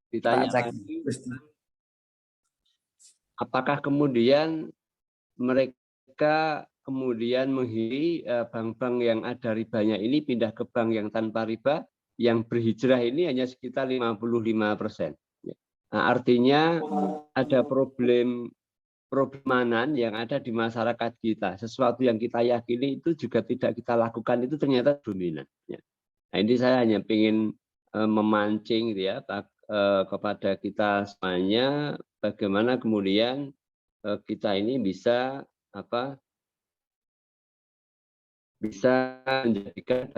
ditanya lagi, apakah kemudian mereka kemudian menghindari bank-bank yang ada ribanya ini pindah ke bank yang tanpa riba, yang berhijrah ini hanya sekitar 55%. Nah, artinya ada problemanan yang ada di masyarakat kita. Sesuatu yang kita yakini itu juga tidak kita lakukan itu ternyata dominan. Nah, ini saya hanya ingin memancing ya kepada kita semuanya, bagaimana kemudian kita ini bisa menjadikan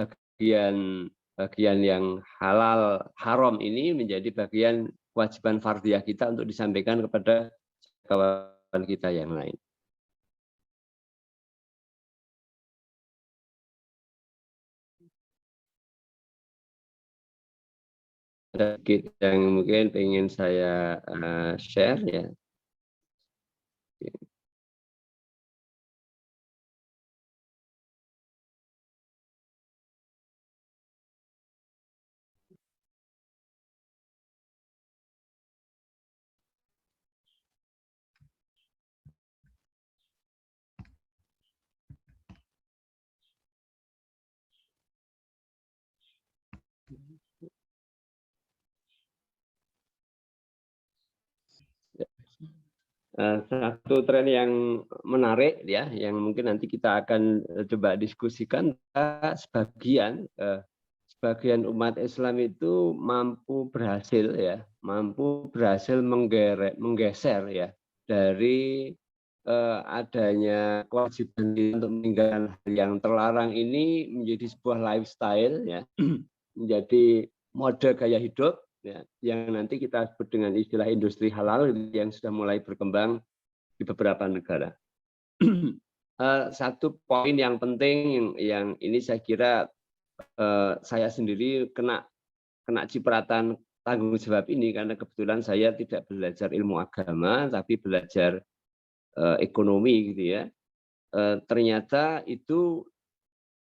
bagian yang halal haram ini menjadi bagian kewajiban fardhiyah kita untuk disampaikan kepada kawan kita yang lain. Ada yang mungkin ingin saya share ya. Satu tren yang menarik ya, yang mungkin nanti kita akan coba diskusikan, sebagian umat Islam itu mampu berhasil menggeser ya dari adanya kewajiban untuk meninggalkan hal yang terlarang ini menjadi sebuah lifestyle ya, menjadi mode gaya hidup ya, yang nanti kita sebut dengan istilah industri halal yang sudah mulai berkembang di beberapa negara. Satu poin yang penting yang ini saya kira saya sendiri kena cipratan tanggung jawab ini karena kebetulan saya tidak belajar ilmu agama tapi belajar ekonomi gitu ya. Ternyata itu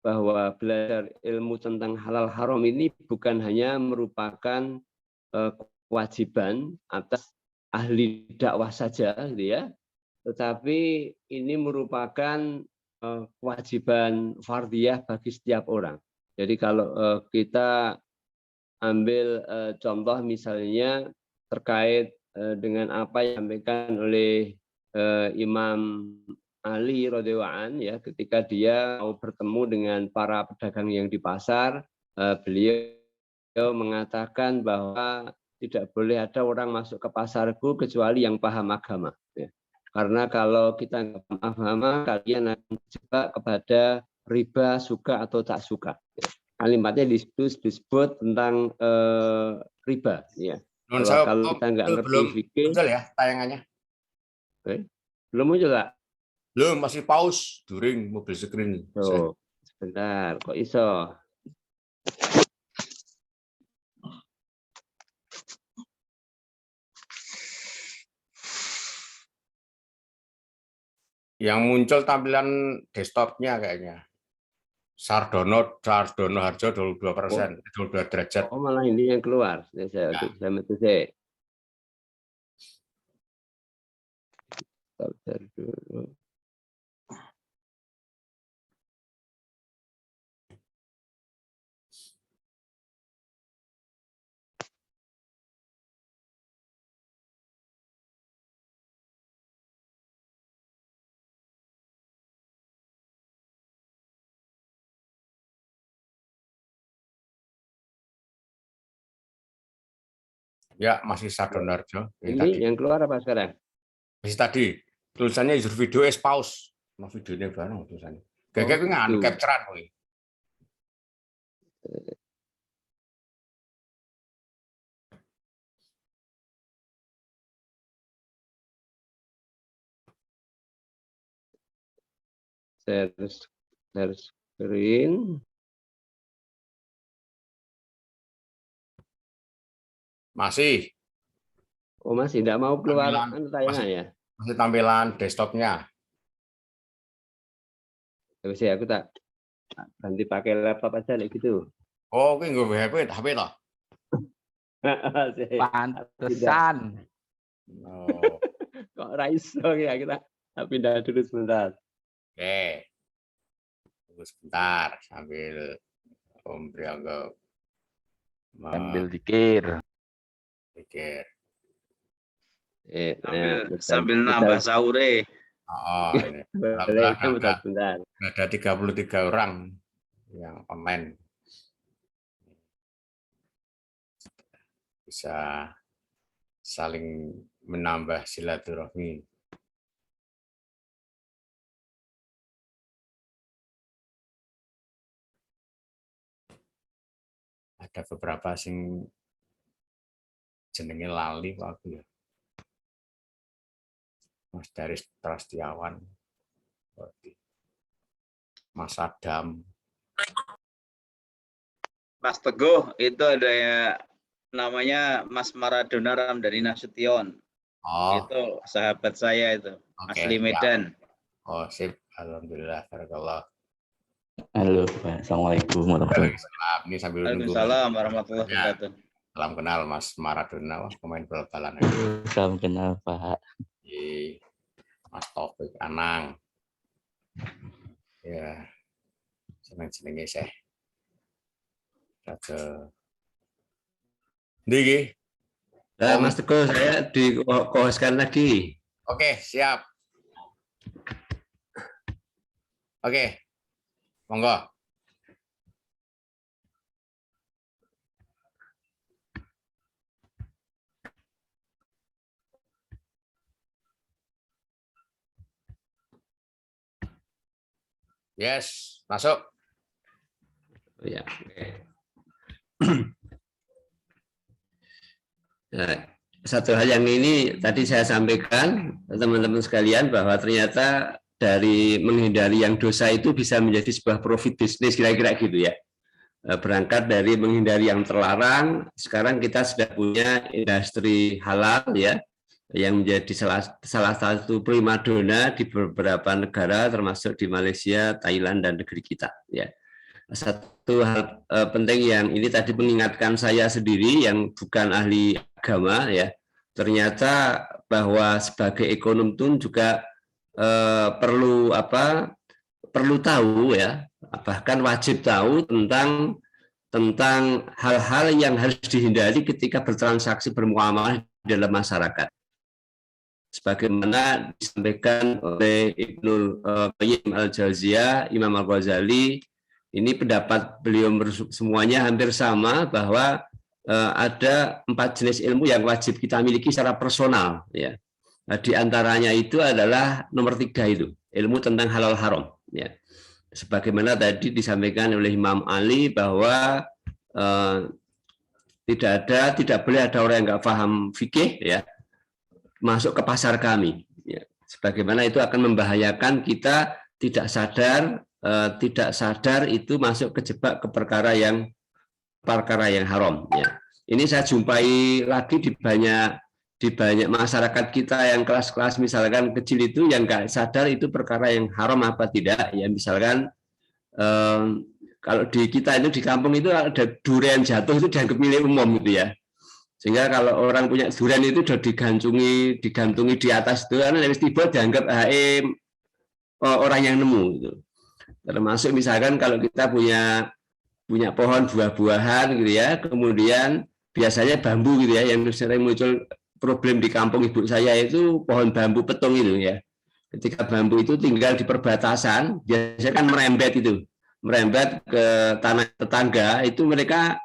bahwa belajar ilmu tentang halal haram ini bukan hanya merupakan kewajiban atas ahli dakwah saja gitu ya, tetapi ini merupakan kewajiban fardhiyah bagi setiap orang. Jadi kalau kita ambil contoh misalnya terkait dengan apa yang disampaikan oleh Imam Ali radhiyallahu anhu ya, ketika dia mau bertemu dengan para pedagang yang di pasar, beliau mengatakan bahwa tidak boleh ada orang masuk ke pasarku kecuali yang paham agama. Ya. Karena kalau kita nggak paham agama, kalian akan terjebak kepada riba, suka atau tak suka. Ya. Kalimatnya disebut tentang riba. Ya. Kalau kita nggak ngerti fikih, muncul ya tayangannya. Belum muncul nggak? Belum, masih pause during mobil screen. Oh, sebentar, kok iso? Yang muncul tampilan desktopnya kayaknya. Sardono Harjo 22%, 22 derajat. Oh, malah ini yang keluar. Saya metu saya. Dulu. Ya, masih Sardono Harjo. Ini tadi. yang keluar apa sekarang? Masih tadi. Tulisannya user video is pause. Mau videonya bareng tulisannya. Kayak nganu capture-an kowe. Share screen. Masih. Oh, masih tidak mau keluar tayangan ya? Masih tampilan desktopnya. Terus ya, aku tak ganti pakai laptop aja nih gitu. Oh, oke, nggak HP toh? Pantesan. Oh. Kok raiso ya, kita pindah dulu sebentar. Oke. Tunggu sebentar sambil Om Priyogo Sambil dikir. pikir. Sambil nambah sahur. Oh, ini. Boleh, Alhamdulillah sebentar. ada 33 orang yang online. Bisa saling menambah silaturahmi. Ada beberapa sing jenenge lali kok aku ya. Mas Daris Trastiawan, Mas Adam. Mas Teguh itu ada ya, namanya Mas Maradona Ramdhani Nasution. Oh, Itu sahabat saya itu, oke, asli siap. Medan. Oh, sip. Alhamdulillah, barakallah. Halo, Pak. Assalamualaikum warahmatullahi wabarakatuh. Waalaikumsalam. Ini sambil nunggu. Waalaikumsalam warahmatullahi Ya, wabarakatuh. salam kenal Mas Maradona, wah, pemain bal-balan. Salam kenal, Pak. Mas Taufik Anang. Ya, seneng-senenge saya. Raja. Ndi Mas Teguh, saya di-kohoskan lagi. Oke, siap. Oke, monggo. Yes, masuk. Ya, oke. Nah, satu hal yang ini tadi saya sampaikan teman-teman sekalian bahwa ternyata dari menghindari yang dosa itu bisa menjadi sebuah profit bisnis kira-kira gitu ya. Berangkat dari menghindari yang terlarang, sekarang kita sudah punya industri halal ya, yang menjadi salah satu primadona di beberapa negara termasuk di Malaysia, Thailand dan negeri kita ya. Satu hal penting yang ini tadi mengingatkan saya sendiri yang bukan ahli agama ya, ternyata bahwa sebagai ekonom pun juga perlu tahu ya, bahkan wajib tahu tentang hal-hal yang harus dihindari ketika bertransaksi bermuamalah dalam masyarakat. Sebagaimana disampaikan oleh Ibnu Qayyim al-Jauziyah, Imam Al-Ghazali, ini pendapat beliau semuanya hampir sama bahwa ada 4 jenis ilmu yang wajib kita miliki secara personal ya. Nah, di antaranya itu adalah nomor 3 itu, ilmu tentang halal haram ya. Sebagaimana tadi disampaikan oleh Imam Ali bahwa tidak boleh ada orang yang nggak paham fikih ya masuk ke pasar kami ya. Sebagaimana itu akan membahayakan kita tidak sadar itu masuk kejebak ke perkara yang haram ya. Ini saya jumpai lagi di banyak masyarakat kita yang kelas-kelas misalkan kecil itu yang nggak sadar itu perkara yang haram apa tidak ya. Misalkan kalau di kita itu di kampung itu ada durian jatuh itu dianggap milik umum gitu ya. Sehingga kalau orang punya durian itu sudah digantungi di atas itu kan habis tiba dianggap orang yang nemu gitu. Termasuk misalkan kalau kita punya pohon buah-buahan gitu ya, kemudian biasanya bambu gitu ya, yang sering muncul problem di kampung ibu saya itu pohon bambu petung itu ya. Ketika bambu itu tinggal di perbatasan, biasanya kan merembet ke tanah tetangga, itu mereka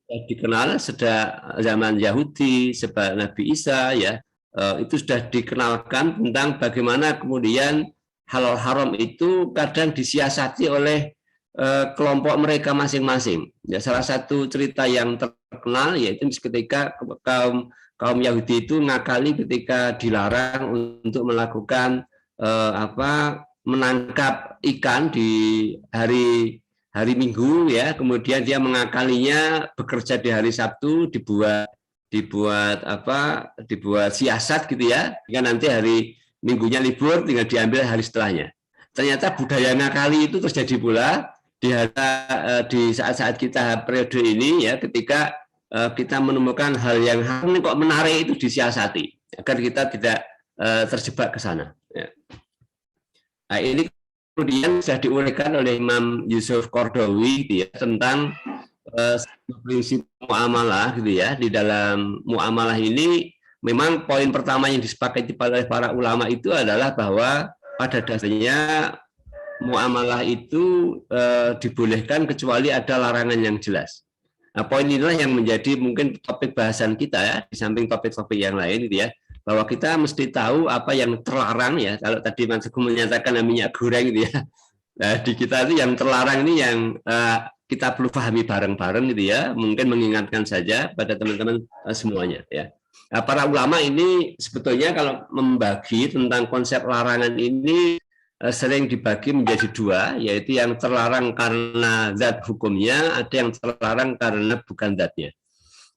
dikenal sejak zaman Yahudi, sebab Nabi Isa ya, itu sudah dikenalkan tentang bagaimana kemudian halal haram itu kadang disiasati oleh kelompok mereka masing-masing. Ya, salah satu cerita yang terkenal yaitu ketika kaum Yahudi itu ngakali ketika dilarang untuk melakukan menangkap ikan di hari Minggu, ya, kemudian dia mengakalinya bekerja di hari Sabtu, dibuat siasat gitu ya, hingga nanti hari Minggunya libur tinggal diambil hari setelahnya. Ternyata budaya ngakali itu terjadi pula di saat-saat kita periode ini, ya, ketika kita menemukan hal yang kok menarik itu disiasati agar kita tidak terjebak ke sana. Ya. Nah, ini kemudian sudah diuraikan oleh Imam Yusuf Qaradawi, gitu ya, tentang prinsip muamalah, gitu ya. Di dalam muamalah ini memang poin pertama yang disepakati oleh para ulama itu adalah bahwa pada dasarnya muamalah itu dibolehkan kecuali ada larangan yang jelas. Nah, poin inilah yang menjadi mungkin topik bahasan kita, ya, di samping topik-topik yang lain, gitu ya, bahwa kita mesti tahu apa yang terlarang, ya. Kalau tadi Mas Teguh menyatakan minyak goreng, gitu ya. Nah, di kita itu yang terlarang ini yang kita perlu pahami bareng-bareng, gitu ya. Mungkin mengingatkan saja pada teman-teman semuanya, ya. Nah, para ulama ini sebetulnya kalau membagi tentang konsep larangan ini sering dibagi menjadi dua, yaitu yang terlarang karena zat hukumnya, ada yang terlarang karena bukan zatnya.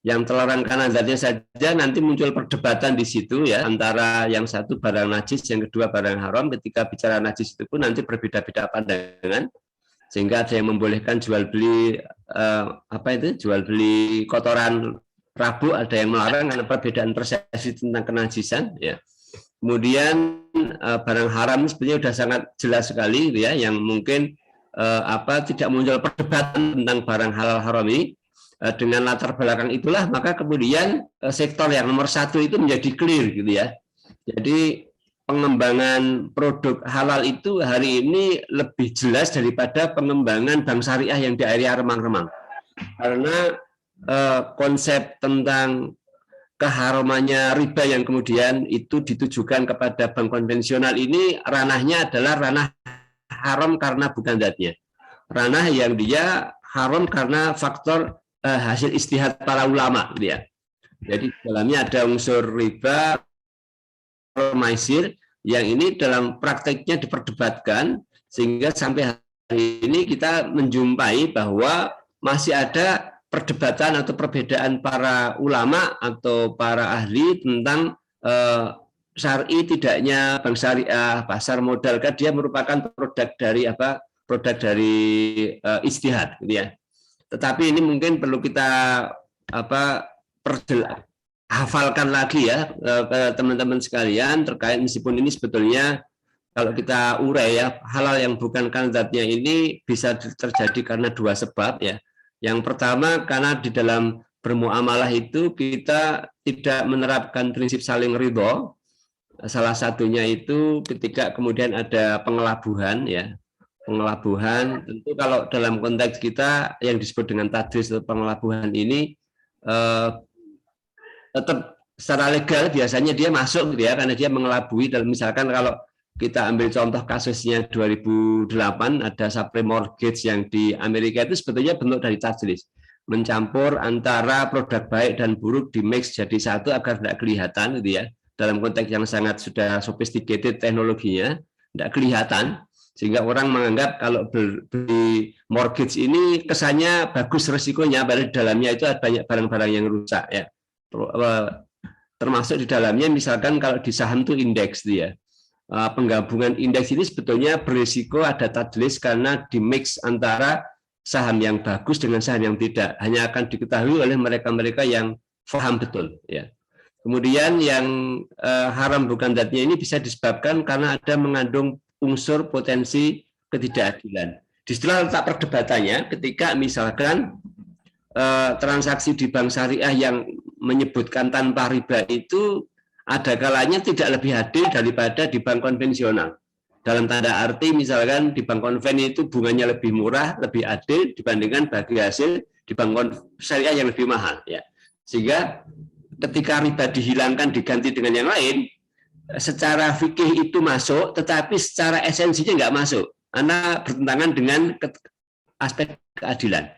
Yang terlarang karena zatnya saja nanti muncul perdebatan di situ, ya, antara yang satu barang najis, yang kedua barang haram. Ketika bicara najis itu pun nanti berbeda-beda pandangan, sehingga ada yang membolehkan jual beli jual beli kotoran rabuk, ada yang melarang karena perbedaan persepsi tentang kenajisan, ya. Kemudian barang haram sebenarnya sudah sangat jelas sekali, gitu ya, yang mungkin tidak muncul perdebatan tentang barang halal haram ini. Dengan latar belakang itulah maka kemudian sektor yang nomor satu itu menjadi clear, gitu ya. Jadi pengembangan produk halal itu hari ini lebih jelas daripada pengembangan bank syariah yang di area remang-remang, karena konsep tentang keharamannya riba yang kemudian itu ditujukan kepada bank konvensional ini ranahnya adalah ranah haram karena bukan zatnya, ranah yang dia haram karena faktor hasil ijtihad para ulama, gitu ya. Jadi dalamnya ada unsur riba, maisir, yang ini dalam prakteknya diperdebatkan sehingga sampai hari ini kita menjumpai bahwa masih ada perdebatan atau perbedaan para ulama atau para ahli tentang syar'i tidaknya bank syariah, pasar modal, kan dia merupakan produk dari ijtihad, gitu ya. Tetapi ini mungkin perlu kita hafalkan lagi, ya, ke teman-teman sekalian terkait, meskipun ini sebetulnya kalau kita urai, ya, halal yang bukan karena zatnya ini bisa terjadi karena dua sebab, ya. Yang pertama karena di dalam bermuamalah itu kita tidak menerapkan prinsip saling ridho. Salah satunya itu ketika kemudian ada pengelabuhan, ya. Pengelabuhan tentu kalau dalam konteks kita yang disebut dengan tadris atau pengelabuhan ini tetap secara legal biasanya dia masuk, gitu ya, karena dia mengelabui. Dan misalkan kalau kita ambil contoh kasusnya 2008 ada subprime mortgage yang di Amerika, itu sebetulnya bentuk dari tadlis, mencampur antara produk baik dan buruk di mix jadi satu agar tidak kelihatan, gitu ya, dalam konteks yang sangat sudah sophisticated teknologinya tidak kelihatan, sehingga orang menganggap kalau beli mortgage ini kesannya bagus resikonya, padahal di dalamnya itu ada banyak barang-barang yang rusak, ya. Termasuk di dalamnya misalkan kalau di saham itu indeks, dia penggabungan indeks ini sebetulnya berisiko ada tadlis karena di mix antara saham yang bagus dengan saham yang tidak, hanya akan diketahui oleh mereka-mereka yang paham betul, ya. Kemudian yang haram bukan zatnya ini bisa disebabkan karena ada mengandung unsur potensi ketidakadilan. Disitulah letak perdebatannya ketika misalkan transaksi di bank syariah yang menyebutkan tanpa riba itu ada kalanya tidak lebih adil daripada di bank konvensional. Dalam tanda arti misalkan di bank konven itu bunganya lebih murah, lebih adil dibandingkan bagi hasil di bank syariah yang lebih mahal, ya. Sehingga ketika riba dihilangkan diganti dengan yang lain, secara fikih itu masuk, tetapi secara esensinya nggak masuk, karena bertentangan dengan aspek keadilan.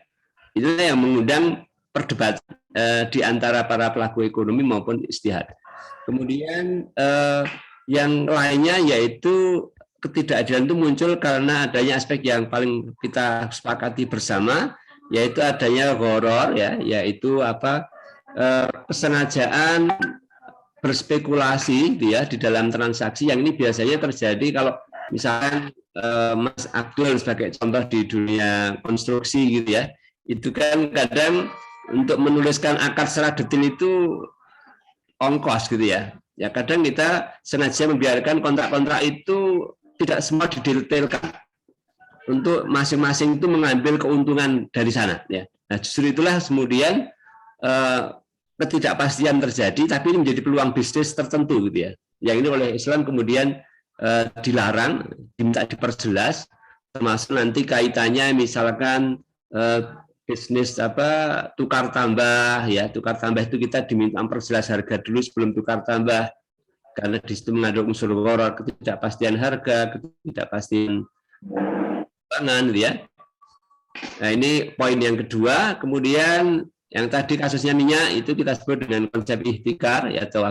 Itulah yang mengundang perdebatan di antara para pelaku ekonomi maupun istihad. Kemudian yang lainnya yaitu ketidakadilan itu muncul karena adanya aspek yang paling kita sepakati bersama, yaitu adanya gharar, ya, yaitu kesengajaan berspekulasi ya di dalam transaksi, yang ini biasanya terjadi kalau misalkan Mas Abdul sebagai contoh di dunia konstruksi gitu ya, itu kan kadang untuk menuliskan akad secara detail itu ongkos gitu ya. Ya kadang kita sengaja membiarkan kontrak-kontrak itu tidak semua didetailkan untuk masing-masing itu mengambil keuntungan dari sana ya. Nah, justru itulah kemudian ketidakpastian terjadi, tapi ini menjadi peluang bisnis tertentu gitu ya. Yang ini oleh Islam kemudian dilarang, diminta diperjelas, termasuk nanti kaitannya misalkan bisnis tukar tambah ya, tukar tambah itu kita diminta memperjelas harga dulu sebelum tukar tambah, karena di situ mengandung unsur gharar, ketidakpastian harga, ketidakpastian pangan ya. Nah, ini poin yang kedua. Kemudian yang tadi kasusnya minyak itu kita sebut dengan konsep ihtikar ya, atau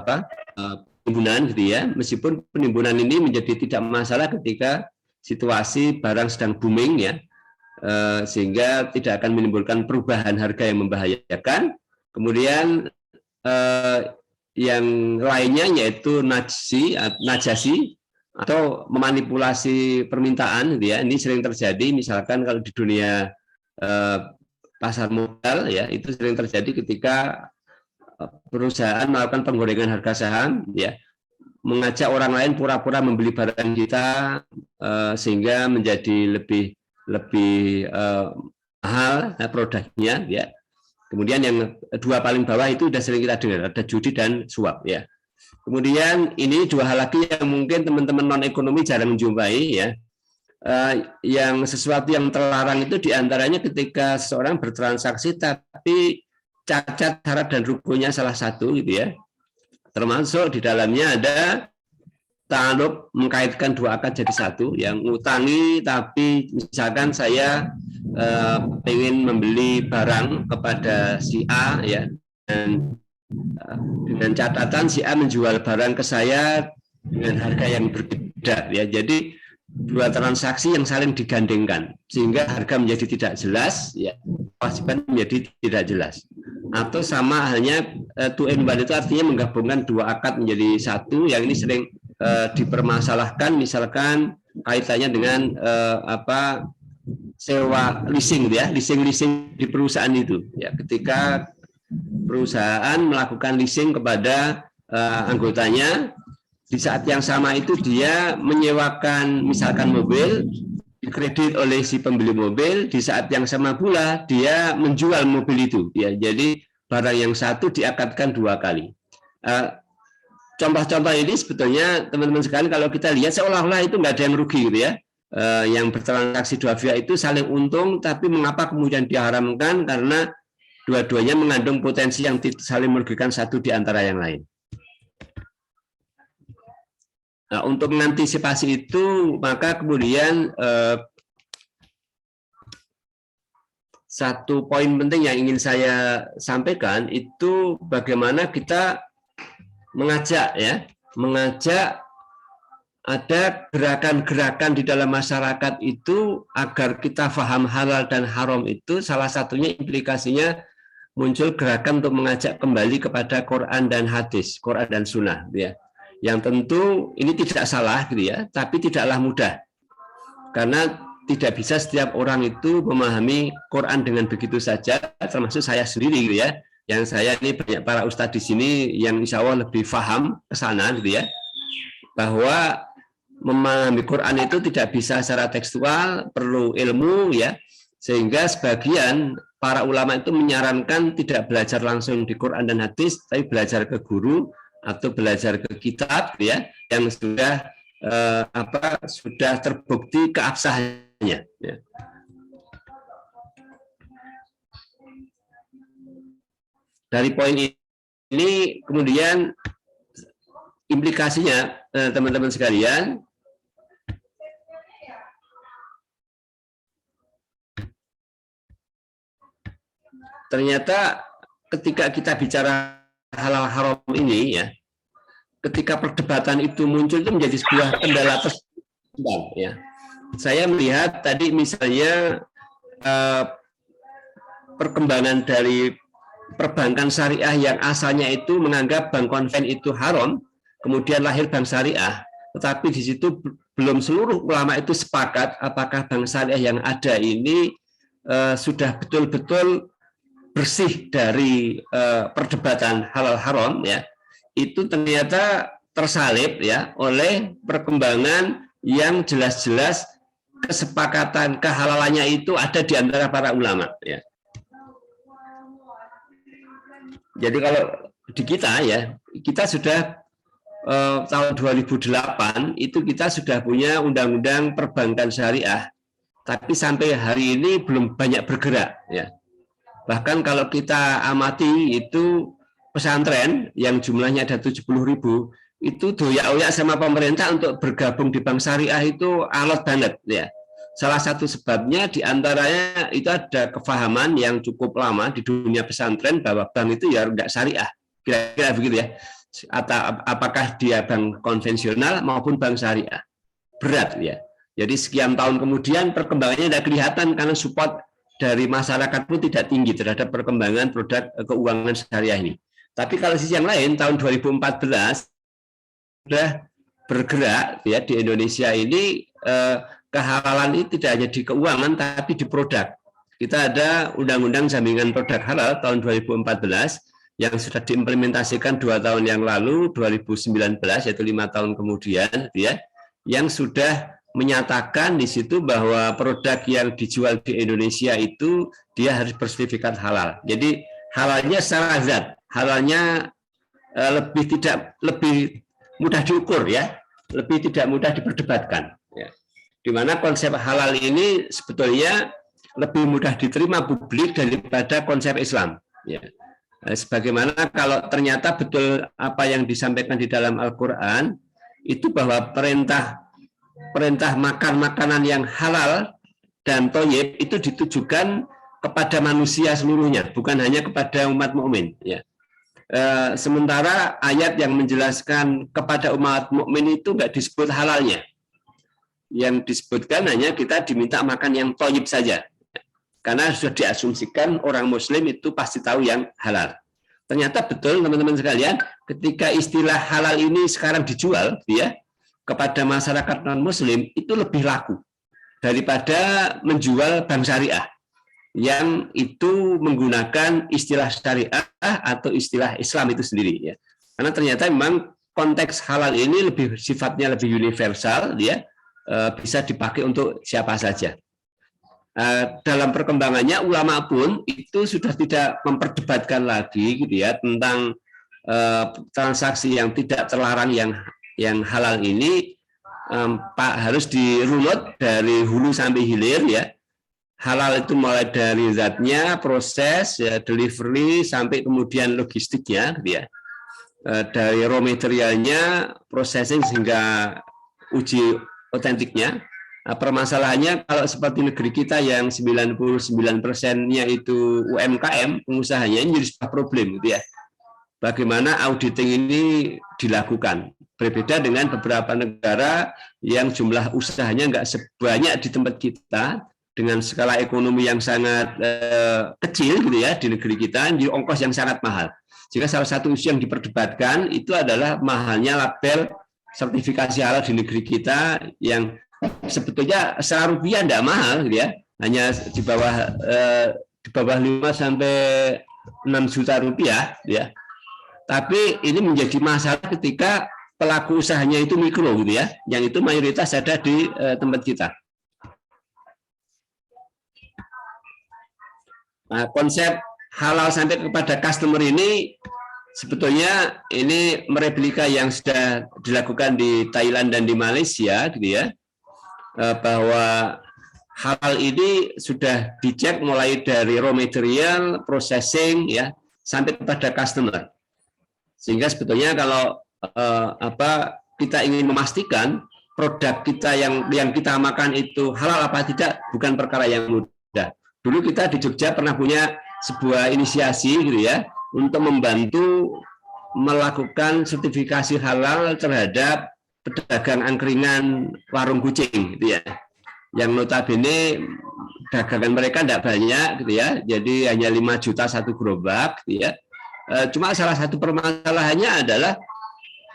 penimbunan gitu ya. Meskipun penimbunan ini menjadi tidak masalah ketika situasi barang sedang booming ya, sehingga tidak akan menimbulkan perubahan harga yang membahayakan. Kemudian yang lainnya yaitu najasi atau memanipulasi permintaan gitu ya. Ini sering terjadi misalkan kalau di dunia pasar modal ya, itu sering terjadi ketika perusahaan melakukan penggorengan harga saham ya, mengajak orang lain pura-pura membeli barang kita sehingga menjadi lebih mahal produknya ya. Kemudian yang dua paling bawah itu sudah sering kita dengar, ada judi dan suap ya. Kemudian ini dua hal lagi yang mungkin teman-teman non ekonomi jarang menjumpai ya. Yang sesuatu yang terlarang itu diantaranya ketika seseorang bertransaksi tapi cacat syarat dan rukunnya salah satu gitu ya. Termasuk di dalamnya ada ta'alluq, mengkaitkan dua akad jadi satu, yang ngutangi tapi misalkan saya ingin membeli barang kepada si A ya, dan dengan catatan si A menjual barang ke saya dengan harga yang berbeda ya. Jadi dua transaksi yang saling digandengkan sehingga harga menjadi tidak jelas ya, kewajiban menjadi tidak jelas. Atau sama halnya two in one, itu artinya menggabungkan dua akad menjadi satu, yang ini sering dipermasalahkan misalkan kaitannya dengan sewa leasing ya, leasing di perusahaan itu ya, ketika perusahaan melakukan leasing kepada anggotanya, di saat yang sama itu dia menyewakan misalkan mobil, dikredit oleh si pembeli mobil, di saat yang sama pula dia menjual mobil itu ya. Jadi barang yang satu diakadkan dua kali. Contoh-contoh ini sebetulnya teman-teman sekalian kalau kita lihat seolah-olah itu nggak ada yang rugi gitu ya. Yang bertransaksi dua pihak itu saling untung, tapi mengapa kemudian diharamkan? Karena dua-duanya mengandung potensi yang saling merugikan satu di antara yang lain. Nah, untuk mengantisipasi itu, maka kemudian satu poin penting yang ingin saya sampaikan itu bagaimana kita mengajak ada gerakan-gerakan di dalam masyarakat itu agar kita paham halal dan haram itu. Salah satunya implikasinya muncul gerakan untuk mengajak kembali kepada Quran dan hadis, Quran dan Sunnah ya. Yang tentu ini tidak salah gitu ya, tapi tidaklah mudah. Karena tidak bisa setiap orang itu memahami Quran dengan begitu saja, termasuk saya sendiri gitu ya. Yang saya ini banyak para ustadz di sini yang insya Allah lebih paham ke sana gitu ya, bahwa memahami Quran itu tidak bisa secara tekstual, perlu ilmu ya, sehingga sebagian para ulama itu menyarankan tidak belajar langsung di Quran dan hadis, tapi belajar ke guru atau belajar ke kitab ya, yang sudah sudah terbukti keabsahannya ya. Dari poin ini kemudian implikasinya teman-teman sekalian, ternyata ketika kita bicara halal haram ini ya, ketika perdebatan itu muncul itu menjadi sebuah kendala tersendiri ya. Saya melihat tadi misalnya perkembangan dari perbankan syariah yang asalnya itu menganggap bank konven itu haram, kemudian lahir bank syariah, tetapi di situ belum seluruh ulama itu sepakat apakah bank syariah yang ada ini sudah betul-betul bersih dari perdebatan halal haram ya. Itu ternyata tersalib ya oleh perkembangan yang jelas-jelas kesepakatan kehalalannya itu ada di antara para ulama ya. Jadi kalau di kita ya, kita sudah tahun 2008 itu kita sudah punya undang-undang perbankan syariah, tapi sampai hari ini belum banyak bergerak ya. Bahkan kalau kita amati itu pesantren yang jumlahnya ada 70.000 itu doyak-oyak sama pemerintah untuk bergabung di bank syariah itu alot banget ya. Salah satu sebabnya diantaranya itu ada kefahaman yang cukup lama di dunia pesantren bahwa bank itu ya enggak syariah, kira-kira begitu ya. Atau apakah dia bank konvensional maupun bank syariah, berat ya. Jadi sekian tahun kemudian perkembangannya tidak kelihatan karena support dari masyarakat pun tidak tinggi terhadap perkembangan produk keuangan syariah ini. Tapi kalau sisi yang lain tahun 2014 sudah bergerak ya di Indonesia ini kehalalan ini tidak hanya di keuangan tapi di produk. Kita ada Undang-Undang Jaminan Produk Halal tahun 2014 yang sudah diimplementasikan 2 tahun yang lalu 2019 yaitu 5 tahun kemudian ya, yang sudah menyatakan di situ bahwa produk yang dijual di Indonesia itu dia harus bersertifikat halal. Jadi halalnya secara zat, halalnya lebih mudah diukur ya, lebih tidak mudah diperdebatkan ya. Di mana konsep halal ini sebetulnya lebih mudah diterima publik daripada konsep Islam ya. Sebagaimana kalau ternyata betul apa yang disampaikan di dalam Al-Qur'an itu bahwa perintah makan makanan yang halal dan thayyib itu ditujukan kepada manusia seluruhnya, bukan hanya kepada umat mukmin ya. Sementara ayat yang menjelaskan kepada umat mukmin itu nggak disebut halalnya. Yang disebutkan hanya kita diminta makan yang thayyib saja. Karena sudah diasumsikan orang muslim itu pasti tahu yang halal. Ternyata betul teman-teman sekalian, ketika istilah halal ini sekarang dijual ya kepada masyarakat non-muslim itu lebih laku daripada menjual bank syariah yang itu menggunakan istilah syariah atau istilah Islam itu sendiri ya. Karena ternyata memang konteks halal ini lebih sifatnya lebih universal ya, bisa dipakai untuk siapa saja. Dalam perkembangannya ulama pun itu sudah tidak memperdebatkan lagi gitu ya tentang transaksi yang tidak terlarang yang halal ini harus dirunut dari hulu sampai hilir ya. Halal itu mulai dari zatnya, proses, ya, delivery sampai kemudian logistiknya gitu ya. Dari raw materialnya, processing hingga uji otentiknya. Nah, permasalahannya kalau seperti negeri kita yang 99%-nya itu UMKM, pengusahanya ini jadi sebuah problem gitu ya. Bagaimana auditing ini dilakukan? Berbeda dengan beberapa negara yang jumlah usahanya nggak sebanyak di tempat kita, dengan skala ekonomi yang sangat kecil gitu ya di negeri kita, jadi ongkos yang sangat mahal. Jika salah satu isu yang diperdebatkan itu adalah mahalnya label sertifikasi halal di negeri kita yang sebetulnya secara rupiah tidak mahal gitu ya, hanya di bawah 5 sampai 6 juta rupiah ya. Tapi ini menjadi masalah ketika pelaku usahanya itu mikro gitu ya, yang itu mayoritas ada di tempat kita. Nah, konsep halal sampai kepada customer ini sebetulnya ini mereplika yang sudah dilakukan di Thailand dan di Malaysia gitu ya, bahwa halal ini sudah dicek mulai dari raw material, processing ya sampai kepada customer. Sehingga sebetulnya kalau kita ingin memastikan produk kita yang kita makan itu halal apa tidak bukan perkara yang mudah. Dulu kita di Jogja pernah punya sebuah inisiasi gitu ya untuk membantu melakukan sertifikasi halal terhadap pedagang angkringan warung kucing gitu ya. Yang notabene dagangan mereka tidak banyak gitu ya. Jadi hanya 5 juta satu gerobak gitu ya. Cuma salah satu permasalahannya adalah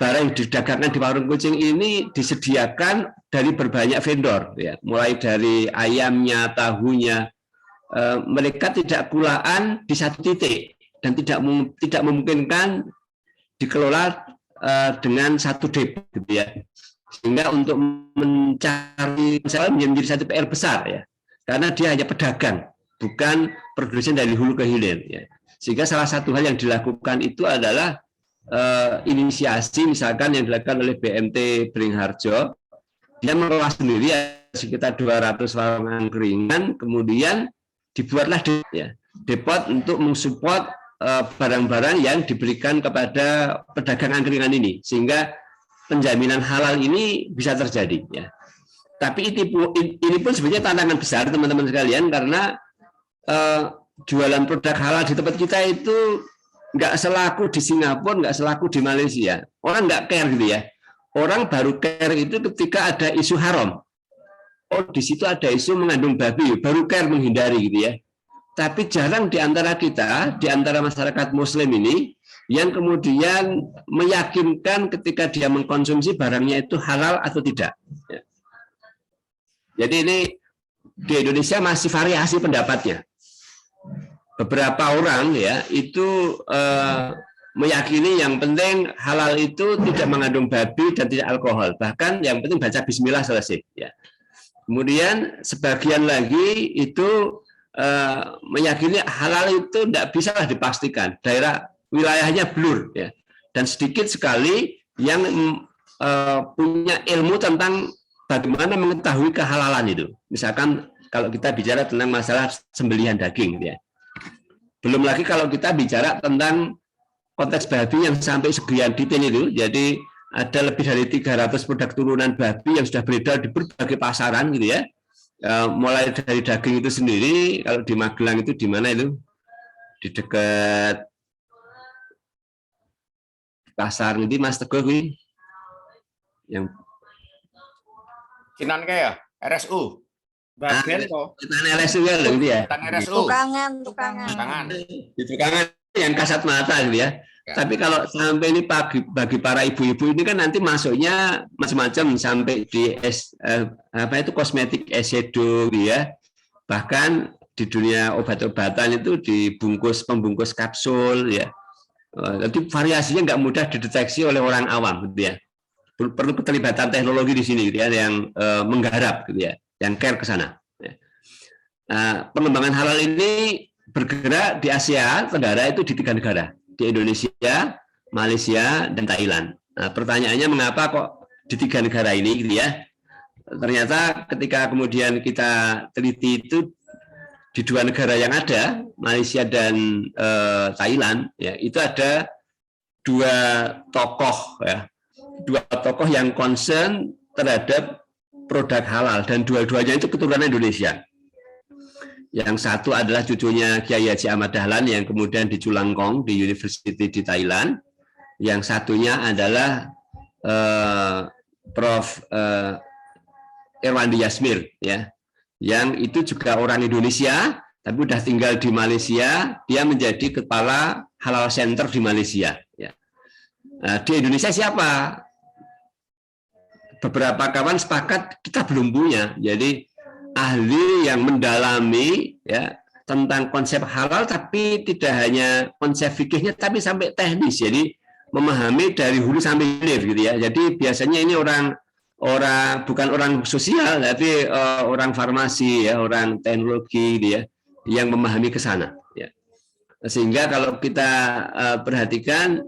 barang yang didagangkan di warung kucing ini disediakan dari berbanyak vendor ya. Mulai dari ayamnya, tahunya. Mereka tidak kulaan di satu titik dan tidak memungkinkan dikelola dengan satu depo gitu ya, sehingga untuk mencari misalnya menjadi satu PR besar ya, karena dia hanya pedagang bukan produsen dari hulu ke hilir ya. Sehingga salah satu hal yang dilakukan itu adalah inisiasi misalkan yang dilakukan oleh BMT Beringharjo, dia mengelola sendiri sekitar 200 warung angkringan, kemudian dibuatlah depot untuk mensupport barang-barang yang diberikan kepada pedagang angkringan ini, sehingga penjaminan halal ini bisa terjadi ya. Tapi ini pun sebenarnya tantangan besar teman-teman sekalian, karena jualan produk halal di tempat kita itu nggak selaku di Singapura, nggak selaku di Malaysia. Orang nggak care gitu ya. Orang baru care itu ketika ada isu haram. Oh, di situ ada isu mengandung babi, baru care menghindari gitu ya. Tapi jarang di antara kita, di antara masyarakat Muslim ini, yang kemudian meyakinkan ketika dia mengkonsumsi barangnya itu halal atau tidak. Jadi ini di Indonesia masih variasi pendapatnya. Beberapa orang ya itu meyakini yang penting halal itu tidak mengandung babi dan tidak alkohol. Bahkan yang penting baca Bismillah selesai. Ya. Kemudian sebagian lagi itu meyakini halal itu tidak bisa dipastikan, daerah wilayahnya blur ya, dan sedikit sekali yang punya ilmu tentang bagaimana mengetahui kehalalan itu. Misalkan kalau kita bicara tentang masalah sembelihan daging ya, belum lagi kalau kita bicara tentang konteks babi yang sampai sekian detail itu. Jadi ada lebih dari 300 produk turunan babi yang sudah beredar di berbagai pasaran gitu ya. Mulai dari daging itu sendiri, kalau di Magelang itu di mana itu? Di dekat pasar ini Mas Teguh ini. Yang Kinan kayak RSU. Bagian kok. RSU ya loh gitu ya. Tukangan. Di tukangan yang kasat mata gitu ya. Tapi kalau sampai ini bagi para ibu-ibu ini kan nanti masuknya macam-macam sampai di kosmetik eyeshadow ya. Bahkan di dunia obat-obatan itu dibungkus pembungkus kapsul ya. Jadi variasinya nggak mudah dideteksi oleh orang awam gitu ya. Perlu keterlibatan teknologi di sini gitu ya, yang menggarap gitu ya, yang care ke sana. Ya. Pengembangan halal ini bergerak di Asia Tenggara itu di 3 negara. Di Indonesia, Malaysia, dan Thailand. Nah, pertanyaannya mengapa kok di 3 negara ini gitu ya? Ternyata ketika kemudian kita teliti itu di 2 negara yang ada, Malaysia dan Thailand, ya itu ada 2 tokoh ya, 2 tokoh yang concern terhadap produk halal dan dua-duanya itu keturunan Indonesia. Yang satu adalah cucunya Kiai Haji Ahmad Dahlan yang kemudian di Chulalongkorn di University di Thailand. Yang satunya adalah Prof. Irwandi Yasmir, ya, yang itu juga orang Indonesia, tapi udah tinggal di Malaysia. Dia menjadi kepala Halal Center di Malaysia. Ya. Nah, di Indonesia siapa? Beberapa kawan sepakat kita belum punya. Jadi ahli yang mendalami ya tentang konsep halal, tapi tidak hanya konsep fikihnya, tapi sampai teknis. Jadi memahami dari hulu sampai hilir gitu ya. Jadi biasanya ini bukan orang sosial, tapi orang farmasi ya, orang teknologi gitu ya, yang memahami ke sana ya. Sehingga kalau kita perhatikan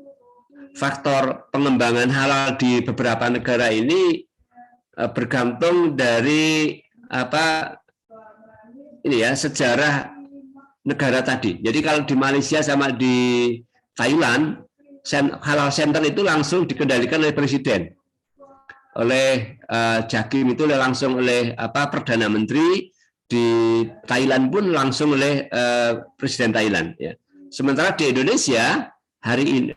faktor pengembangan halal di beberapa negara ini bergantung dari sejarah negara tadi. Jadi kalau di Malaysia sama di Thailand, halal center itu langsung dikendalikan oleh presiden, oleh Jakim itu langsung oleh Perdana Menteri, di Thailand pun langsung oleh Presiden Thailand. Ya. Sementara di Indonesia hari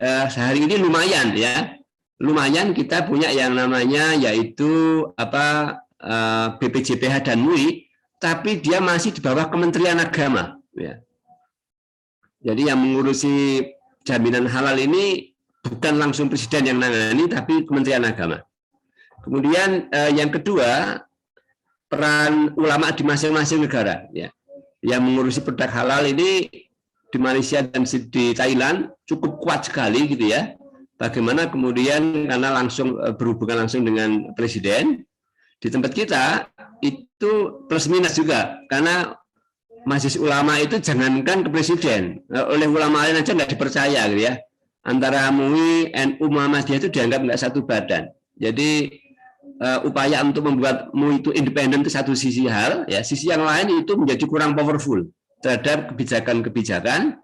ini lumayan ya, lumayan kita punya yang namanya yaitu BPJPH dan MUI, tapi dia masih di bawah Kementerian Agama. Ya. Jadi yang mengurusi jaminan halal ini bukan langsung Presiden yang nangani, tapi Kementerian Agama. Kemudian yang kedua, peran ulama di masing-masing negara. Ya. Yang mengurusi produk halal ini di Malaysia dan di Thailand cukup kuat sekali gitu ya. Bagaimana kemudian karena langsung berhubungan langsung dengan Presiden, di tempat kita itu plus minus juga, karena majelis ulama itu jangankan ke Presiden, oleh ulama lain aja nggak dipercaya gitu ya. Antara MUI, NU, Muhammadiyah itu dianggap nggak satu badan. Jadi upaya untuk membuat MUI itu independen itu satu sisi hal, ya sisi yang lain itu menjadi kurang powerful terhadap kebijakan-kebijakan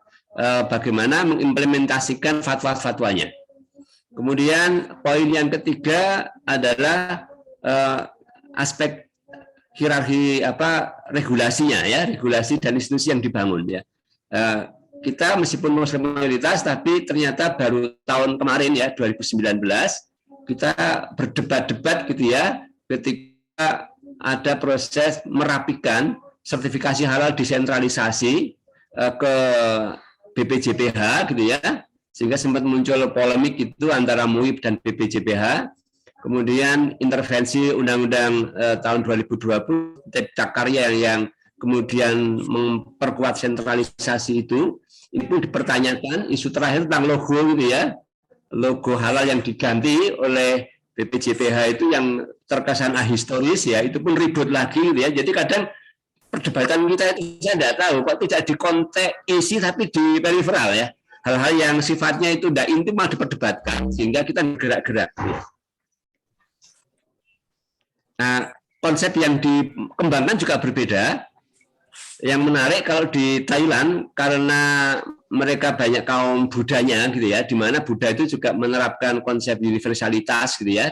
bagaimana mengimplementasikan fatwa-fatwanya. Kemudian poin yang ketiga adalah aspek hierarki regulasinya ya, regulasi dan institusi yang dibangun ya. Kita meskipun Muslim mayoritas tapi ternyata baru tahun kemarin ya 2019 kita berdebat-debat gitu ya ketika ada proses merapikan sertifikasi halal desentralisasi ke BPJPH gitu ya, sehingga sempat muncul polemik itu antara MUI dan BPJPH. Kemudian intervensi Undang-Undang tahun 2020 Cipta Karya yang kemudian memperkuat sentralisasi itu pun dipertanyakan. Isu terakhir tentang logo gitu ya, logo halal yang diganti oleh BPJPH itu yang terkesan ahistoris ya, itu pun ribut lagi gitu ya. Jadi kadang perdebatan kita itu saya tidak tahu kok tidak di konteks isi tapi di periferal ya, hal-hal yang sifatnya itu tidak intim malah diperdebatkan sehingga kita bergerak-gerak ya. Nah, konsep yang dikembangkan juga berbeda. Yang menarik kalau di Thailand karena mereka banyak kaum Budanya gitu ya, di mana Buddha itu juga menerapkan konsep universalitas gitu ya.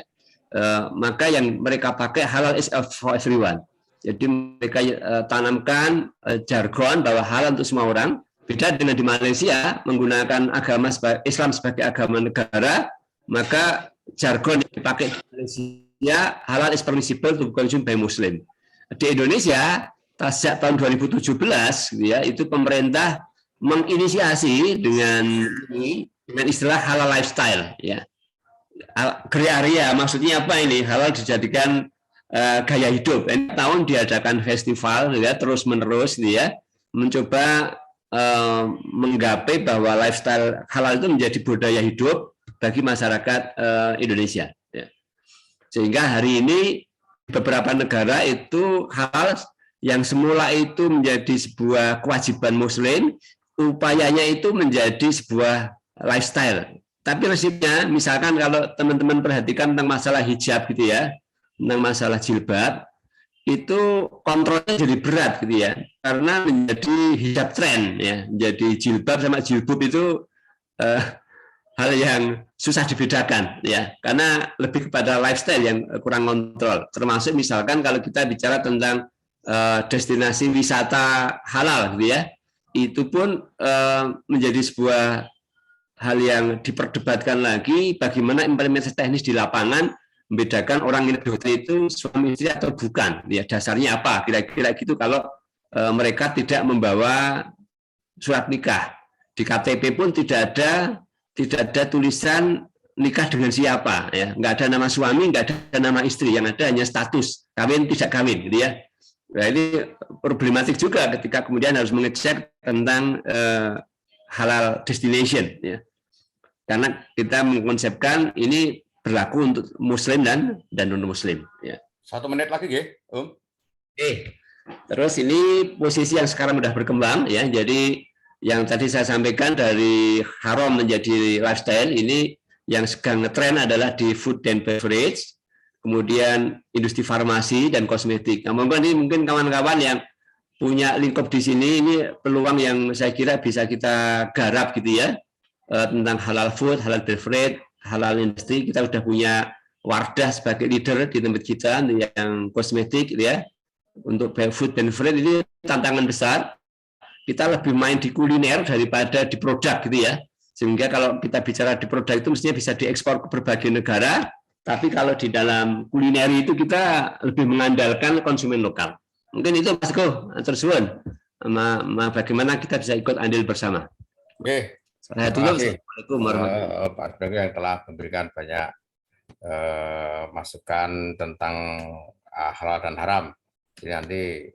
Maka yang mereka pakai halal is for everyone. Jadi mereka tanamkan jargon bahwa halal untuk semua orang. Beda dengan di Malaysia menggunakan agama Islam sebagai agama negara, maka jargon yang dipakai di Malaysia ya halal is permissible to consume by Muslim. Di Indonesia sejak tahun 2017 gitu ya, itu pemerintah menginisiasi dengan istilah halal lifestyle ya. Gria maksudnya apa ini? Halal dijadikan gaya hidup. Ini tahun diadakan festival ya, terus menerus gitu ya, mencoba menggapai bahwa lifestyle halal itu menjadi budaya hidup bagi masyarakat Indonesia. Sehingga hari ini beberapa negara itu halal yang semula itu menjadi sebuah kewajiban Muslim, upayanya itu menjadi sebuah lifestyle. Tapi resipnya, misalkan kalau teman-teman perhatikan tentang masalah hijab gitu ya, tentang masalah jilbab, itu kontrolnya jadi berat gitu ya, karena menjadi hijab tren ya, menjadi jilbab sama jilbab itu hal yang susah dibedakan ya, karena lebih kepada lifestyle yang kurang kontrol. Termasuk misalkan kalau kita bicara tentang destinasi wisata halal gitu ya, itu pun menjadi sebuah hal yang diperdebatkan lagi, bagaimana implementasi teknis di lapangan membedakan orang yang hotel itu suami istri atau bukan ya, dasarnya apa kira-kira gitu kalau mereka tidak membawa surat nikah. Di KTP pun tidak ada tulisan nikah dengan siapa ya, nggak ada nama suami, nggak ada nama istri, yang ada hanya status kawin tidak kawin gitu ya. Nah, ini problematik juga ketika kemudian harus mengecek tentang halal destination ya, karena kita mengkonsepkan ini berlaku untuk Muslim dan non Muslim ya. 1 menit lagi ya, Oke. Terus ini posisi yang sekarang sudah berkembang ya, jadi yang tadi saya sampaikan dari haram menjadi lifestyle, ini yang sedang ngetren adalah di food and beverage, kemudian industri farmasi dan kosmetik. Nah, mungkin kawan-kawan yang punya lingkup di sini, ini peluang yang saya kira bisa kita garap gitu ya, tentang halal food, halal beverage, halal industri. Kita sudah punya Wardah sebagai leader di tempat kita yang kosmetik gitu ya. untuk food and beverage ini tantangan besar. Kita lebih main di kuliner daripada di produk gitu ya. Sehingga kalau kita bicara di produk itu mestinya bisa diekspor ke berbagai negara, tapi kalau di dalam kuliner itu kita lebih mengandalkan konsumen lokal. Mungkin itu Mas Go, atur suwun. Bagaimana kita bisa ikut andil bersama. Oke. Saya Terima dulu. kasih Assalamualaikum warahmatullahi wabarakatuh. Pak Sugeng yang telah memberikan banyak masukan tentang halal dan haram. Jadi nanti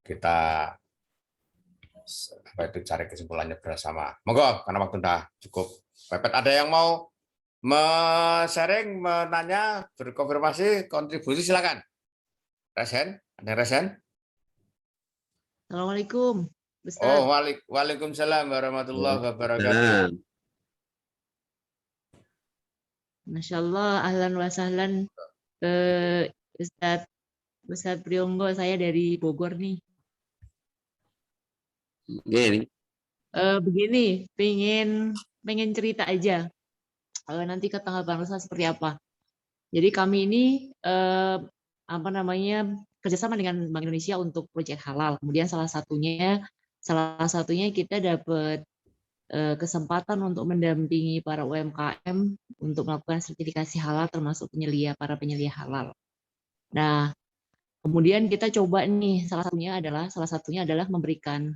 kita cari kesimpulannya bersama. Monggo, karena waktu sudah cukup mepet. Ada yang mau sharing, menanya, berkonfirmasi, kontribusi, silakan. Resen, ada resen? Assalamualaikum, Ustaz. Oh, waalaikumsalam warahmatullahi wabarakatuh. Masya Allah, ahlan wa sahlan Ustaz Prionggo, saya dari Bogor nih. Begini, pengen cerita aja. Nanti ke tanggapan Ustaz seperti apa. Jadi kami ini kerjasama dengan Bank Indonesia untuk proyek halal. Kemudian salah satunya kita dapat kesempatan untuk mendampingi para UMKM untuk melakukan sertifikasi halal, termasuk para penyelia halal. Nah, kemudian kita coba nih, salah satunya adalah memberikan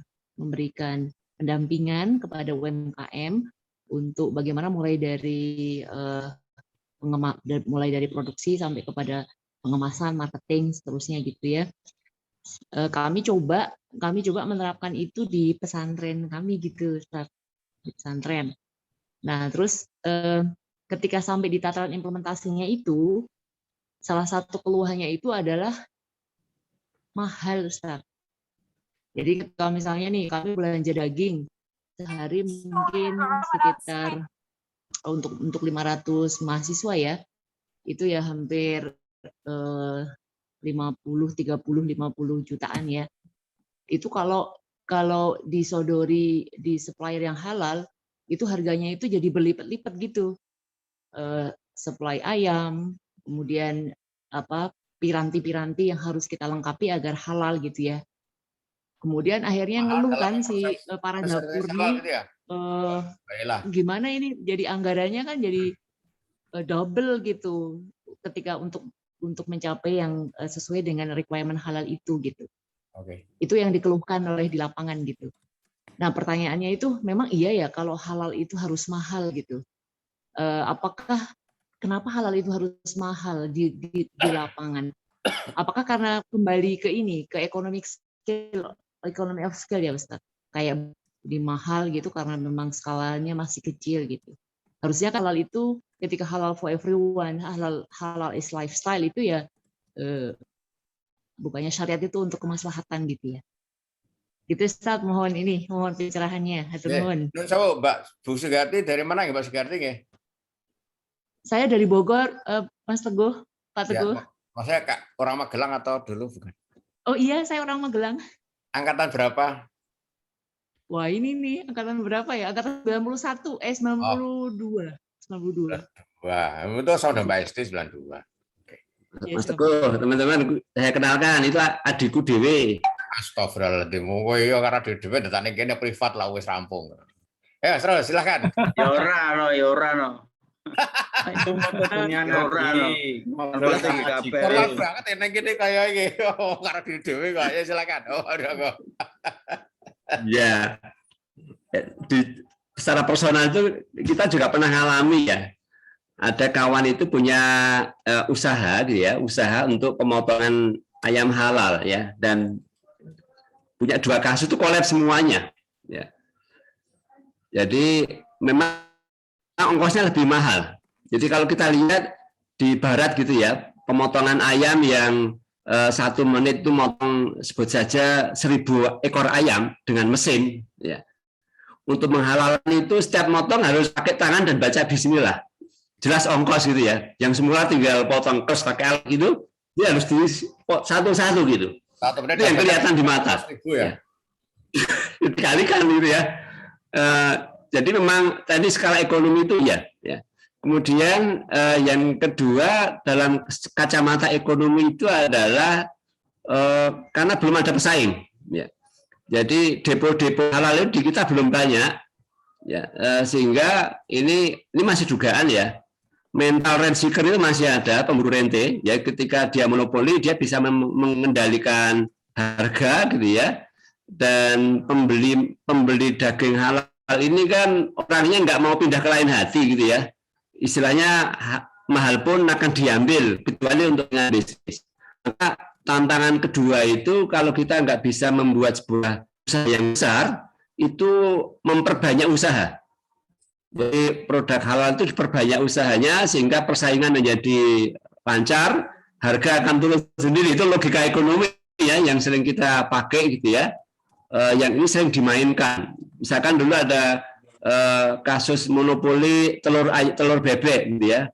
pendampingan kepada UMKM untuk bagaimana mulai dari produksi sampai kepada pengemasan, marketing, seterusnya gitu ya. Kami coba menerapkan itu di pesantren kami gitu, di pesantren. Nah, terus ketika sampai di tataran implementasinya itu, salah satu keluhannya itu adalah mahal, Ustaz. Jadi kalau misalnya nih kami belanja daging sehari mungkin sekitar untuk 500 mahasiswa ya, itu ya hampir 50 jutaan ya. Itu kalau disodori di supplier yang halal, itu harganya itu jadi berlipat-lipat gitu. Supply ayam, kemudian piranti-piranti yang harus kita lengkapi agar halal gitu ya. Kemudian akhirnya ngeluh kan si para dapur nih, gimana ini jadi anggarannya kan jadi double gitu ketika untuk mencapai yang sesuai dengan requirement halal itu gitu. Oke. Itu yang dikeluhkan oleh di lapangan gitu. Nah pertanyaannya itu memang iya ya kalau halal itu harus mahal gitu. Kenapa halal itu harus mahal di lapangan? Apakah karena kembali ke economy of scale ya Ustaz? Kayak di mahal gitu karena memang skalanya masih kecil gitu. Harusnya halal itu ketika halal for everyone, halal is lifestyle itu ya bukannya syariat itu untuk kemaslahatan gitu ya. Itu Ustaz, mohon pencerahannya. Mohon. Nun sewu, Mbak Bu Sugarti dari mana ya Mbak Sugarti ya? Saya dari Bogor, Mas Teguh, Pak Teguh. Ya, maksudnya orang Magelang atau dulu bukan? Oh iya, saya orang Magelang. Angkatan berapa? Wah ini nih, angkatan berapa ya? Angkatan 92. 92. Wah, itu sama Mbak Esti 92. Mas Teguh, teman-teman, saya kenalkan, itu adikku Dewi. Astagfirullahaladzim, ya karena Dewi datangnya kayaknya privat lah, wis rampung. Ya, terus silakan. Ya ora no. Itu fotonya Nabi. Ngobrol tinggi kabeh. Orang banget enak gini kayak gitu. Karena Dewi kayaknya silakan. Oh, ada kok. Ya, secara personal itu kita juga pernah ngalami ya. Ada kawan itu punya usaha gitu ya, usaha untuk pemotongan ayam halal ya, dan punya 2 kasus itu collab semuanya ya. Jadi memang ongkosnya lebih mahal. Jadi kalau kita lihat di barat gitu ya, pemotongan ayam yang 1 menit itu motong sebut saja 1000 ekor ayam dengan mesin ya. Untuk menghalalkan itu setiap motong harus pakai tangan dan baca bismillah. Jelas ongkos gitu ya. Yang semula tinggal potong kos pakai alat gitu, dia harus di satu-satu gitu. Itu yang kelihatan di mata. Ya. Dikalikan gitu ya. Jadi memang tadi skala ekonomi itu ya. Kemudian yang kedua dalam kacamata ekonomi itu adalah karena belum ada pesaing. Ya. Jadi depo-depo halal itu di kita belum banyak, ya, sehingga ini masih dugaan ya. Mental rent seeker itu masih ada, pemburu rente, ya, ketika dia monopoli dia bisa mengendalikan harga gitu ya, dan pembeli daging halal ini kan orangnya nggak mau pindah ke lain hati gitu ya, istilahnya mahal pun akan diambil kecuali untuk bisnis. Maka tantangan kedua itu kalau kita nggak bisa membuat sebuah usaha yang besar, itu memperbanyak usaha. Jadi produk halal itu diperbanyak usahanya sehingga persaingan menjadi lancar, harga akan turun sendiri. Itu logika ekonomi ya yang sering kita pakai gitu ya. Yang ini sering dimainkan. Misalkan dulu ada kasus monopoli telur bebek gitu ya.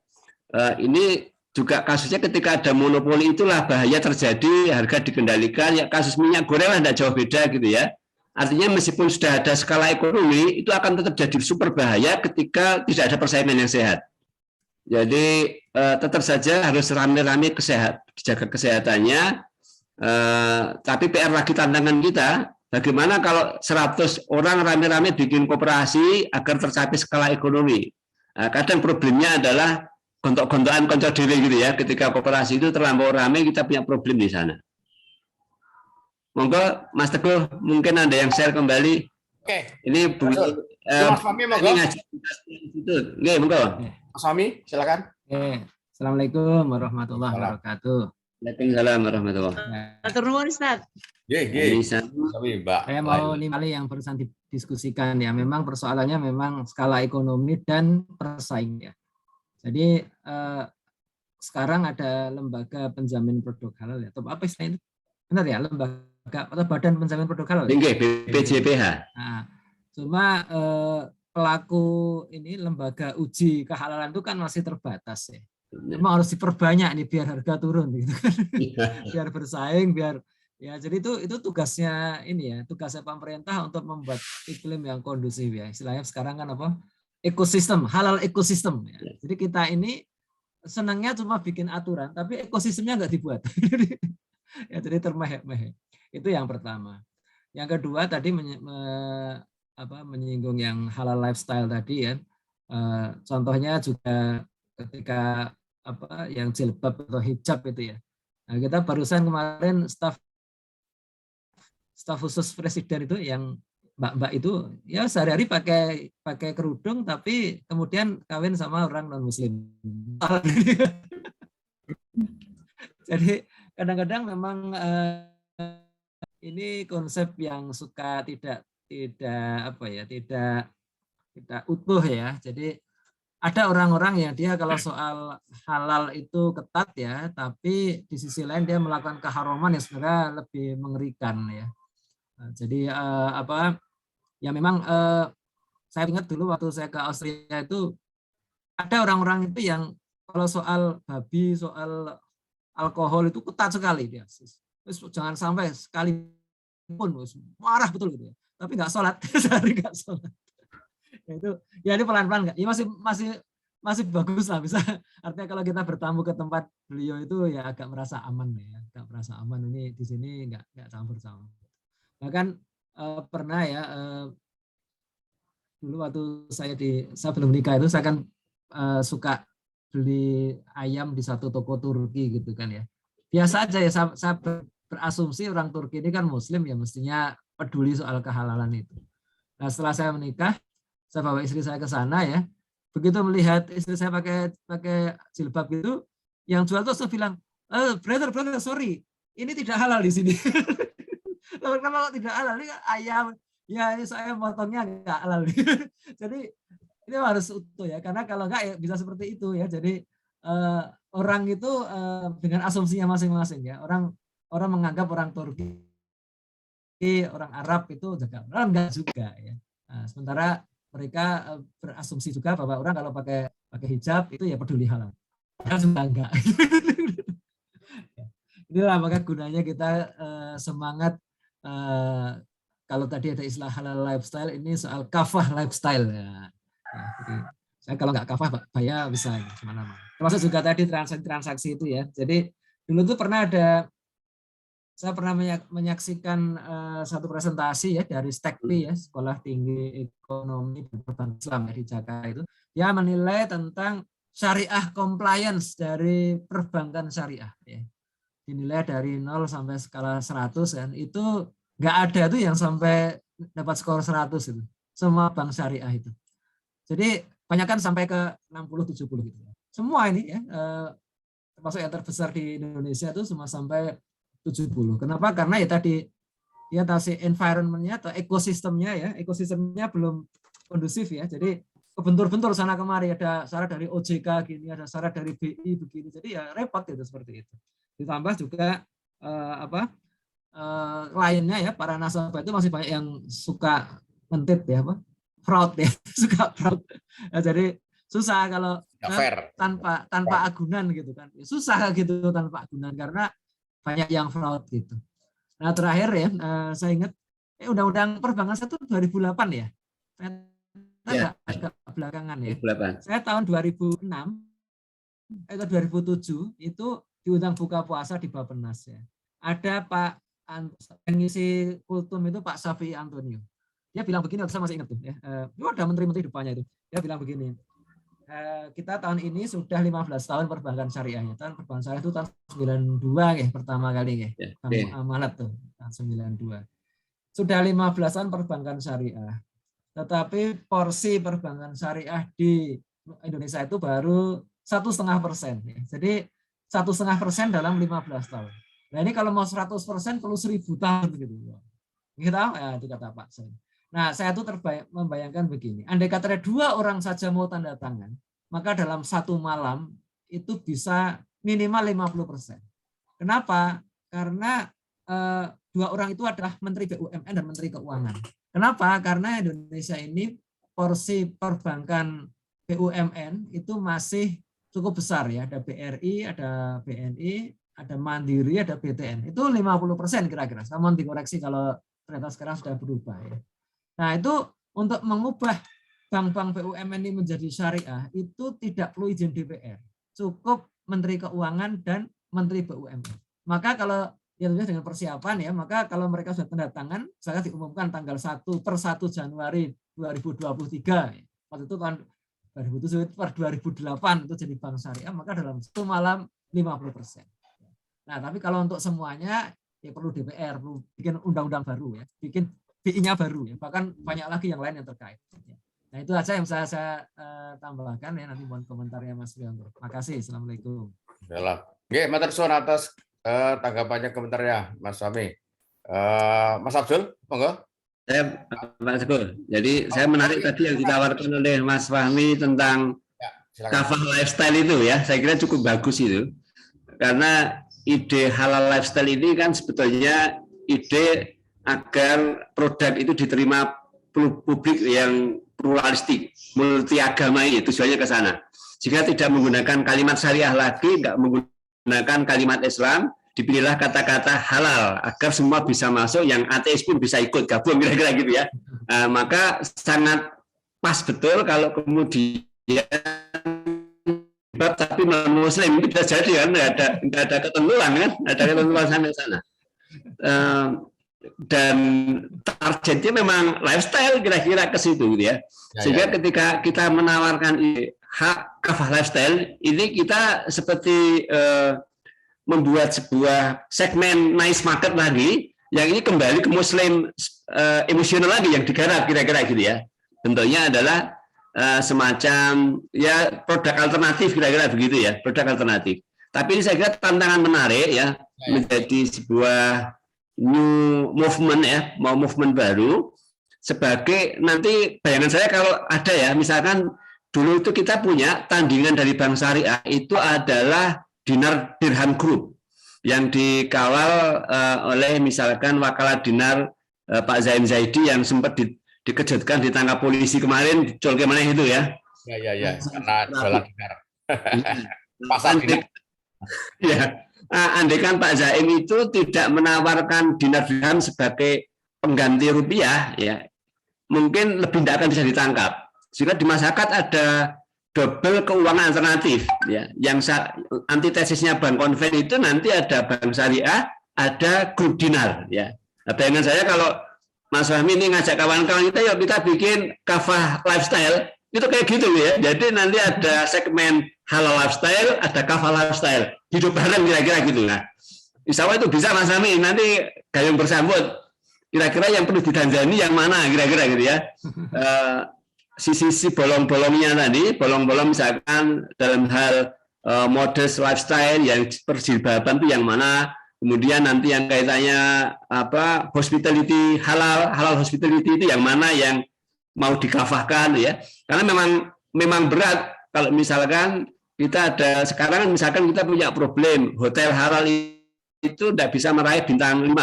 Ini juga kasusnya ketika ada monopoli itulah bahaya terjadi, harga dikendalikan. Ya kasus minyak goreng lah tidak jauh beda gitu ya. Artinya meskipun sudah ada skala ekonomi, itu akan tetap jadi super bahaya ketika tidak ada persaingan yang sehat. Jadi tetap saja harus rame-rame dijaga kesehatannya. Tapi PR lagi tantangan kita, bagaimana kalau 100 orang rame-rame bikin koperasi agar tercapai skala ekonomi. Kadang problemnya adalah gontok-gontokan konco diri gitu ya. Ketika koperasi itu terlampau rame, kita punya problem di sana. Monggo Mas Teguh, mungkin ada yang share kembali. Oke. Ini Mas Fahmi, monggo. Monggo. Mas Fahmi, silakan. Assalamualaikum warahmatullahi wabarakatuh. Waalaikumsalam warahmatullahi wabarakatuh. Atur nuwun Ustaz. Saya mau nimbali yang barusan didiskusikan ya. Memang persoalannya memang skala ekonomi dan persaing ya. Jadi sekarang ada lembaga penjamin produk halal ya. Atau apa istilahnya itu? Benar ya, lembaga atau badan penjamin produk halal. BPJPH. Nah, cuma pelaku ini lembaga uji kehalalan itu kan masih terbatas ya. Memang harus diperbanyak nih biar harga turun gitu kan. Biar bersaing, biar ya jadi itu tugasnya ini ya, tugasnya pemerintah untuk membuat iklim yang kondusif ya. Istilahnya sekarang kan apa? Ekosistem, halal ekosistem ya. Jadi kita ini senangnya cuma bikin aturan tapi ekosistemnya nggak dibuat. Ya jadi termehek-mehek. Itu yang pertama. Yang kedua tadi menyinggung yang halal lifestyle tadi ya. Contohnya juga ketika yang jilbab atau hijab itu ya. Nah, kita barusan kemarin staf khusus presiden itu yang mbak-mbak itu ya sehari-hari pakai kerudung tapi kemudian kawin sama orang non muslim. Jadi kadang-kadang memang ini konsep yang suka tidak utuh ya. Jadi ada orang-orang yang dia kalau soal halal itu ketat ya, tapi di sisi lain dia melakukan keharuman yang sebenarnya lebih mengerikan ya. Jadi ya memang saya ingat dulu waktu saya ke Austria itu ada orang-orang itu yang kalau soal babi, soal alkohol itu ketat sekali dia. Jangan sampai sekali pun marah betul gitu ya. Tapi nggak sholat, sehari nggak sholat. Itu ya ini pelan-pelan nggak? Ya masih bagus lah bisa. Artinya kalau kita bertamu ke tempat beliau itu ya agak merasa aman ya, agak merasa aman ini di sini nggak campur-campur. Bahkan pernah ya dulu waktu saya belum nikah itu saya kan suka beli ayam di satu toko Turki gitu kan ya. Biasa aja ya saya berasumsi orang Turki ini kan muslim ya mestinya peduli soal kehalalan itu. Nah, setelah saya menikah, saya bawa istri saya ke sana ya. Begitu melihat istri saya pakai jilbab gitu, yang jual tuh saya bilang, brother, sorry, ini tidak halal di sini. Kalau tidak halal ini ayam, ya saya potongnya nggak halal. Jadi ini harus utuh ya, karena kalau enggak ya bisa seperti itu ya. Jadi orang itu dengan asumsinya masing-masing ya. Orang menganggap orang Turki, orang Arab itu jaga, orang enggak juga ya. Nah, sementara mereka berasumsi juga bahwa orang kalau pakai hijab itu ya peduli halal. Kan juga enggak. Inilah maka gunanya kita semangat kalau tadi ada istilah halal lifestyle, ini soal kafah lifestyle ya. Ya, jadi saya kalau nggak kafah bahaya bisa kemana-mana. Termasuk juga tadi transaksi itu ya. Jadi dulu tuh pernah ada saya pernah menyaksikan satu presentasi ya dari STEKPI ya, Sekolah Tinggi Ekonomi dan Perbankan Islam ya, di Jakarta itu. Dia menilai tentang syariah compliance dari perbankan syariah ya. Dinilai dari 0 sampai skala 100 kan, itu nggak ada tuh yang sampai dapat skor 100 itu. Semua bank syariah itu. Jadi banyak kan sampai ke 60-70 gitu. Semua ini ya, termasuk yang terbesar di Indonesia itu semua sampai 70. Kenapa? Karena ya tadi environment-nya atau ekosistemnya belum kondusif ya. Jadi kebentur-bentur sana kemari, ada syarat dari OJK gini, ada syarat dari BI begini. Jadi ya repot itu seperti itu. Ditambah juga lainnya ya, para nasabah itu masih banyak yang suka mentit ya, fraud ya, suka fraud. Nah, jadi susah kalau tanpa agunan gitu kan. Susah gitu tanpa agunan karena banyak yang fraud gitu. Nah terakhir ya, saya ingat Undang-Undang Perbankan 1 2008 ya. Saya agak belakangan ya. 2008. Saya tahun 2006 atau 2007 itu diundang buka puasa di Bappenas ya. Ada Pak yang ngisi kultum itu Pak Safi Antonio. Dia bilang begini, saya masih ingat tuh ya. Ada menteri-menteri depannya itu. Dia bilang begini. Kita tahun ini sudah 15 tahun perbankan syariahnya. Tahun perbankan syariah itu tahun 92 ya, pertama kali ya. Maret tuh, tahun 92. Sudah 15 tahun perbankan syariah. Tetapi porsi perbankan syariah di Indonesia itu baru 1,5%. Ya. Jadi 1,5% dalam 15 tahun. Nah ini kalau mau 100% perlu 1.000 tahun gitu. Gitu ya, itu kata Pak Sen. Nah, saya tuh membayangkan begini. Andai kata 2 orang saja mau tanda tangan, maka dalam 1 malam itu bisa minimal 50%. Kenapa? Karena 2 orang itu adalah Menteri BUMN dan Menteri Keuangan. Kenapa? Karena Indonesia ini porsi perbankan BUMN itu masih cukup besar ya. Ada BRI, ada BNI, ada Mandiri, ada BTN. Itu 50% kira-kira. Namun dikoreksi kalau ternyata sekarang sudah berubah ya. Nah itu untuk mengubah bank-bank BUMN ini menjadi syariah itu tidak perlu izin DPR, cukup Menteri Keuangan dan Menteri BUMN. Maka kalau ya dengan persiapan ya, maka kalau mereka sudah tanda tangan, saya diumumkan tanggal 1 Januari 2023. Waktu itu kan 2007 per 2008 itu jadi bank syariah, maka dalam 1 malam 50%. Nah tapi kalau untuk semuanya ya perlu DPR, perlu bikin undang-undang baru ya, bikin BI-nya baru ya, bahkan banyak lagi yang lain yang terkait. Nah itu aja yang saya tambahkan ya, nanti mohon komentarnya Mas Rianto. Terima kasih. Assalamualaikum. Oke, matur suwun atas tanggapannya komentarnya Mas Fahmi. Mas Abdul, monggo. Mas Teguh. Jadi saya menarik tadi yang ditawarkan oleh Mas Fahmi tentang kafah lifestyle itu ya, saya kira cukup bagus itu. Karena ide halal lifestyle ini kan sebetulnya ide agar produk itu diterima publik yang pluralistik, multi agama ini, tujuannya ke sana. Jika tidak menggunakan kalimat syariah lagi, nggak menggunakan kalimat Islam, dipilihlah kata-kata halal agar semua bisa masuk, yang ateis pun bisa ikut gabung kira-kira gitu ya. Maka sangat pas betul kalau kemudian tapi non-Muslim itu bisa jadi kan, nggak ada ketentuan kan, ada ketentuan sampai sana. Dan targetnya memang lifestyle kira-kira ke situ gitu ya. Sehingga ketika kita menawarkan hak kafah lifestyle ini, kita seperti membuat sebuah segmen nice market lagi yang ini kembali ke Muslim emosional lagi yang digarap kira-kira gitu ya. Bentuknya adalah semacam ya produk alternatif kira-kira begitu ya, produk alternatif. Tapi ini saya kira tantangan menarik ya, menjadi sebuah new movement ya, mau movement baru sebagai nanti bayangan saya kalau ada ya, misalkan dulu itu kita punya tandingan dari bank syariah itu adalah Dinar Dirham Group yang dikawal oleh misalkan Wakalah Dinar Pak Zain Zaidi yang sempat dikejutkan ditangkap polisi kemarin, dicol kemana itu ya. Ya, karena jualan dinar. Pasar dinar. Ya. Andaikan Pak Zaim itu tidak menawarkan dinar dirham sebagai pengganti rupiah, ya mungkin lebih tidak akan bisa ditangkap. Sehingga di masyarakat ada double keuangan alternatif, ya. Yang antitesisnya bank konven itu nanti ada bank syariah, ada grup dinar ya. Nah, bayangan saya kalau Mas Fahmi ini ngajak kawan-kawan kita, yuk kita bikin kafah lifestyle, itu kayak gitu ya. Jadi nanti ada segmen halal lifestyle, ada kafah lifestyle, hidup bareng kira-kira gitu. Nah, insya Allah itu bisa Mas Fahmi, nanti gayung bersambut. Kira-kira yang perlu didanjani yang mana kira-kira gitu ya. Sisi bolong-bolongnya tadi, bolong-bolong misalkan dalam hal modest lifestyle yang perjilbaban itu yang mana, kemudian nanti yang kaitannya apa hospitality halal hospitality itu yang mana yang mau dikafahkan ya, karena memang berat kalau misalkan kita ada sekarang misalkan kita punya problem hotel halal itu tidak bisa meraih bintang 5.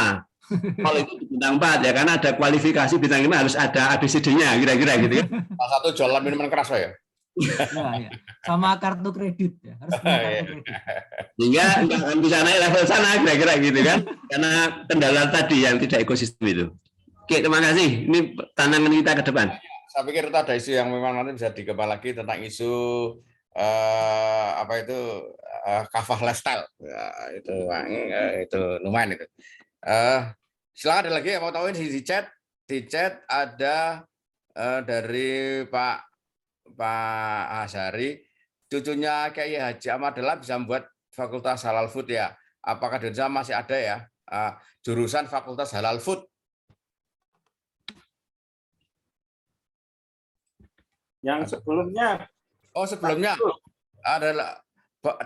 Kalau itu bintang 4 ya, karena ada kualifikasi bintang 5 harus ada ABCD-nya kira-kira gitu ya. Salah satu jualan minuman keras ya. Nah, ya. Sama kartu kredit ya, harus punya kartu kredit. Hingga nggak akan bisa naik level sana kira-kira gitu kan, karena kendala tadi yang tidak ekosistem itu. Oke, terima kasih. Ini tantangan kita ke depan. Saya pikir itu ada isu yang memang nanti bisa dikembang lagi tentang isu apa itu kafah lifestyle. Ya, itu lumayan itu. Silakan ada lagi yang mau tahu ini di chat. Di chat ada dari Pak Azhari, cucunya Kiai Haji Ahmad Dahlan bisa membuat fakultas halal food ya. Apakah di Indonesia masih ada ya jurusan fakultas halal food? Yang sebelumnya. Oh, sebelumnya adalah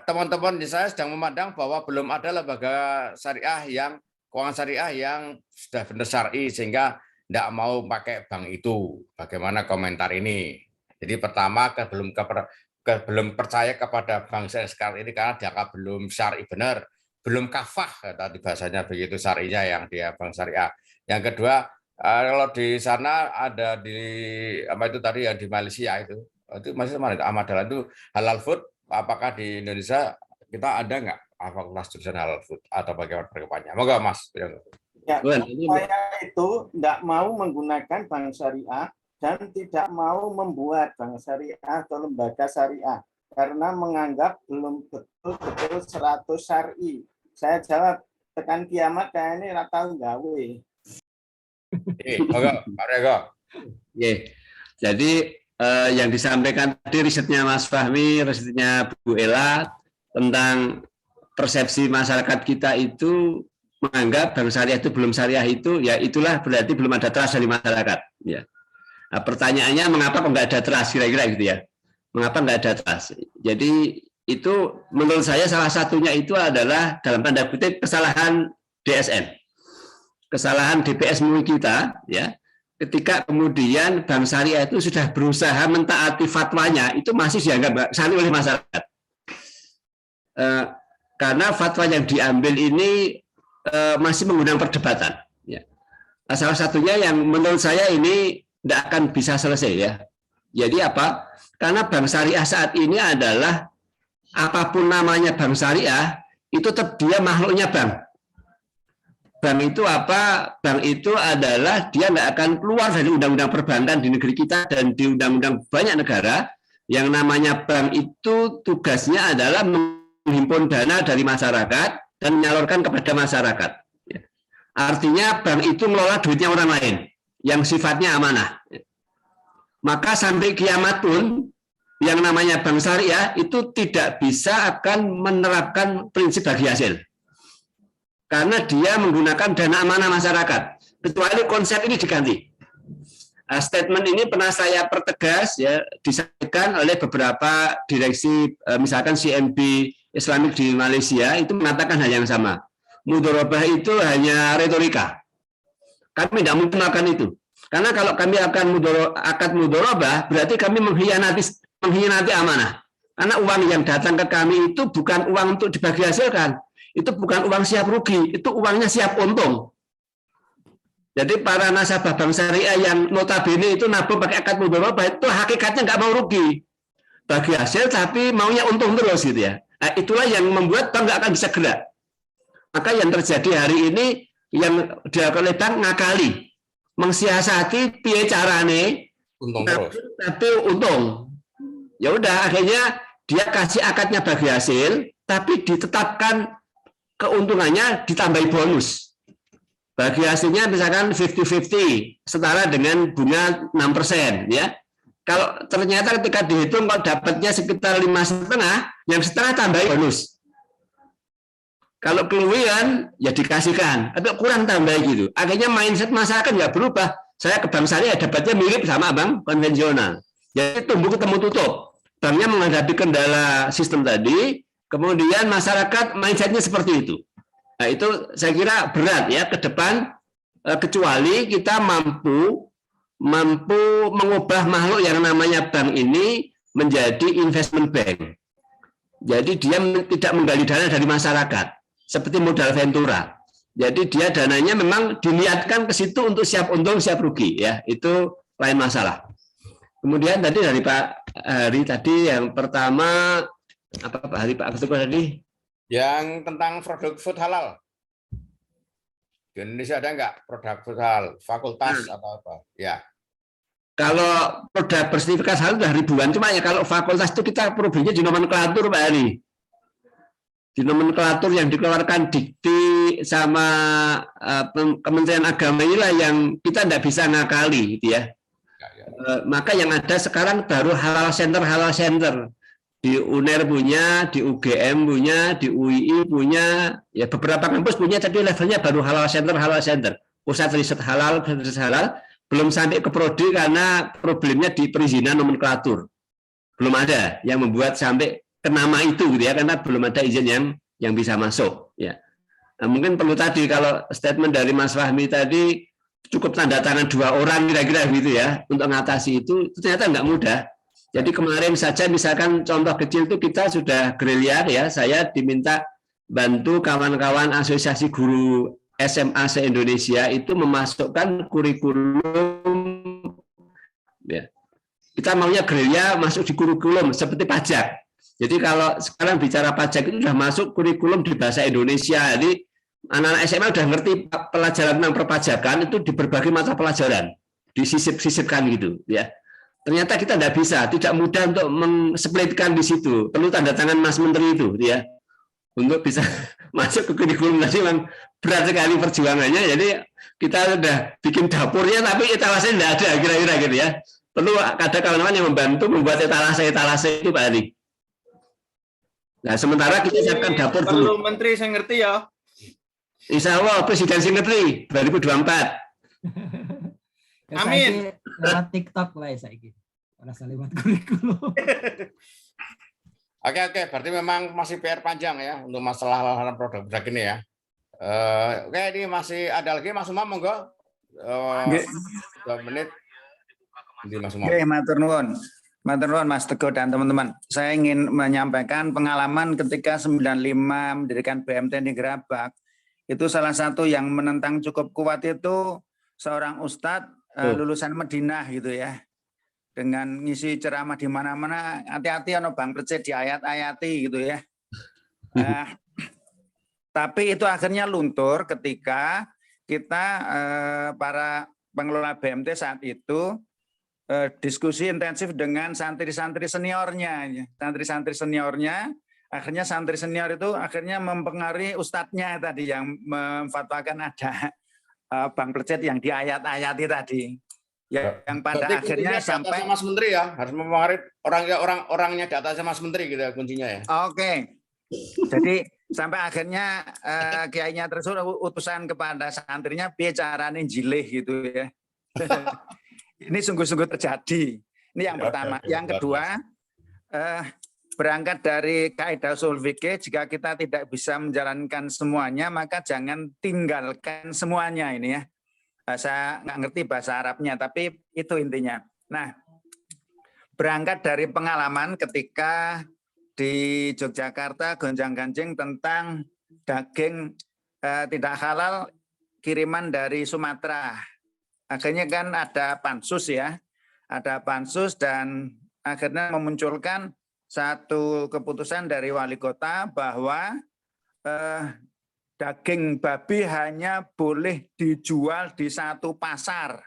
teman-teman di saya sedang memandang bahwa belum ada lembaga syariah yang keuangan syariah yang sudah benar syar'i sehingga tidak mau pakai bank itu. Bagaimana komentar ini? Jadi pertama belum percaya kepada bank syariah sekarang ini karena dianggap belum syar'i benar, belum kafah tadi bahasanya begitu syar'inya yang dia bank syariah. Yang kedua, kalau di sana ada di apa itu tadi yang di Malaysia itu masih mana itu Ahmad Dahlan itu halal food. Apakah di Indonesia kita ada nggak fakultas jurusan halal food atau bagaimana perkembangannya? Moga Mas. Ya, saya itu tidak mau menggunakan bank syariah dan tidak mau membuat bank syariah atau lembaga syariah karena menganggap belum betul-betul 100 syar'i. Saya jawab tekan kiamat kayak ini rata gawe. Pak Rego. Jadi yang disampaikan tadi risetnya Mas Fahmi, risetnya Bu Ella tentang persepsi masyarakat kita itu menganggap bank syariah itu belum syariah itu, ya itulah berarti belum ada trust dari masyarakat. Ya. Nah, pertanyaannya mengapa kok nggak ada trust kira-kira gitu ya? Mengapa nggak ada trust? Jadi itu menurut saya salah satunya itu adalah dalam tanda kutip kesalahan DSN, kesalahan DPS MUI kita, ya. Ketika kemudian bank syariah itu sudah berusaha mentaati fatwanya, itu masih dianggap syar'i oleh masyarakat. Karena fatwa yang diambil ini masih mengundang perdebatan. Ya. Salah satunya yang menurut saya ini tidak akan bisa selesai ya. Jadi apa? Karena bank syariah saat ini adalah apapun namanya bank syariah, itu tetap dia makhluknya bank. Bank itu apa? Bank itu adalah dia nggak akan keluar dari undang-undang perbankan di negeri kita dan di undang-undang banyak negara. Yang namanya bank itu tugasnya adalah menghimpun dana dari masyarakat dan menyalurkan kepada masyarakat. Artinya bank itu mengelola duitnya orang lain yang sifatnya amanah. Maka sampai kiamat pun yang namanya bank syariah itu tidak bisa akan menerapkan prinsip bagi hasil. Karena dia menggunakan dana amanah masyarakat, kecuali konsep ini diganti. Statement ini pernah saya pertegas ya, disampaikan oleh beberapa direksi, misalkan CNB Islamic di Malaysia itu mengatakan hal yang sama. Mudharabah itu hanya retorika. Kami tidak mungkin melakukan itu. Karena kalau kami akan akad mudharabah, berarti kami mengkhianati amanah. Karena uang yang datang ke kami itu bukan uang untuk dibagi hasilkan. Itu bukan uang siap rugi, itu uangnya siap untung. Jadi para nasabah bank syariah yang notabene itu nabung pakai akad mudharabah itu hakikatnya nggak mau rugi. Bagi hasil tapi maunya untung terus gitu ya. Nah, itulah yang membuat bank nggak akan bisa gerak. Maka yang terjadi hari ini yang dilakukan oleh bank ngakali, mensiasati piye carane untung terus. Tapi untung. Ya udah akhirnya dia kasih akadnya bagi hasil, tapi ditetapkan keuntungannya ditambahi bonus. Bagi hasilnya misalkan 50-50, setara dengan bunga 6%. Ya. Kalau ternyata ketika dihitung kalau dapatnya sekitar 5,5, yang setengah tambahi bonus. Kalau kelebihan ya dikasihkan, atau kurang tambah gitu. Akhirnya mindset masyarakat nggak berubah. Saya ke bank syariah dapatnya mirip sama bank konvensional. Jadi tumbuh ketemu tutup. Banknya menghadapi kendala sistem tadi, kemudian masyarakat mindsetnya seperti itu. Nah itu saya kira berat ya ke depan, kecuali kita mampu mengubah makhluk yang namanya bank ini menjadi investment bank. Jadi dia tidak menggali dana dari masyarakat. Seperti modal Ventura. Jadi dia dananya memang diniatkan ke situ untuk siap untung, siap rugi. Ya, itu lain masalah. Kemudian tadi dari Pak Hari tadi yang pertama, apa Pak Hari, Pak Agus tadi? Yang tentang produk food halal. Di Indonesia ada nggak produk food halal? Fakultas atau apa? Ya. Kalau produk bersertifikat halal sudah ribuan. Cuma ya kalau fakultas itu kita problemnya di nomenklatur Pak Hari. Di nomenklatur yang dikeluarkan Dikti sama Kementerian Agama inilah yang kita tidak bisa ngakali gitu ya. Maka yang ada sekarang baru halal center di UNER punya, di UGM punya, di UII punya, ya beberapa kampus punya, tapi levelnya baru halal center, pusat riset halal, belum sampai ke prodi karena problemnya di perizinan nomenklatur, belum ada yang membuat sampai ke nama itu gitu ya, karena belum ada izin yang bisa masuk ya. Nah, mungkin perlu tadi kalau statement dari Mas Fahmi tadi cukup tanda tangan 2 orang kira-kira gitu ya untuk mengatasi itu ternyata nggak mudah. Jadi kemarin saja misalkan contoh kecil itu kita sudah gerilya ya, saya diminta bantu kawan-kawan asosiasi guru SMA se-Indonesia itu memasukkan kurikulum ya. Kita maunya gerilya masuk di kurikulum seperti pajak. Jadi kalau sekarang bicara pajak itu sudah masuk kurikulum di bahasa Indonesia. Jadi anak-anak SMA sudah ngerti pelajaran tentang perpajakan itu di berbagai mata pelajaran, disisip-sisipkan gitu ya. Ternyata kita tidak bisa, tidak mudah untuk mensplitkan di situ. Perlu tanda tangan Mas Menteri itu ya. Untuk bisa masuk ke kurikulum tadi memang berat sekali perjuangannya. Jadi kita sudah bikin dapurnya tapi etalase tidak ada kira-kira gitu ya. Perlu ada kawan-kawan yang membantu membuat etalase itu Pak Adi. Nah, sementara kita siapkan dapur dulu. Perlu Menteri saya ngerti ya. Insya Allah Presiden saya ngerti 2024. Amin. Lewat TikTok lah saya gitu. Rasa lewat kurikulum. Oke, berarti memang masih PR panjang ya untuk masalah hal-hal produk ini ya. Oke, ini masih ada lagi Mas Umam, monggo. 2 menit. Ini Mas Umam. Oke, matur nuwun. Matur nuwun Mas Teguh dan teman-teman. Saya ingin menyampaikan pengalaman ketika 95 mendirikan BMT di Gerabak. Itu salah satu yang menentang cukup kuat itu seorang ustadz lulusan Madinah gitu ya. Dengan ngisi ceramah di mana-mana, hati-hati ono Bang Precet di ayat-ayati gitu ya. Tapi itu akhirnya luntur ketika kita para pengelola BMT saat itu diskusi intensif dengan santri-santri seniornya. Santri-santri seniornya, akhirnya santri senior itu akhirnya mempengaruhi ustadznya tadi yang memfatwakan ada Bang Plecet yang di ayat-ayati tadi. Yang pada berarti akhirnya sampai Mas Menteri ya, harus mempengaruhi orangnya di atasnya Mas Menteri gitu ya kuncinya ya. Oke. Jadi sampai akhirnya kiainya tersebut utusan kepada santrinya bicarane jilih gitu ya. Ini sungguh-sungguh terjadi. Ini yang pertama. Yang kedua, berangkat dari kaidah ushul fikih, jika kita tidak bisa menjalankan semuanya, maka jangan tinggalkan semuanya ini ya. Saya nggak ngerti bahasa Arabnya, tapi itu intinya. Nah, berangkat dari pengalaman ketika di Yogyakarta gonjang-ganjing tentang daging tidak halal kiriman dari Sumatera. Akhirnya kan ada pansus ya, ada pansus dan akhirnya memunculkan satu keputusan dari wali kota bahwa daging babi hanya boleh dijual di satu pasar.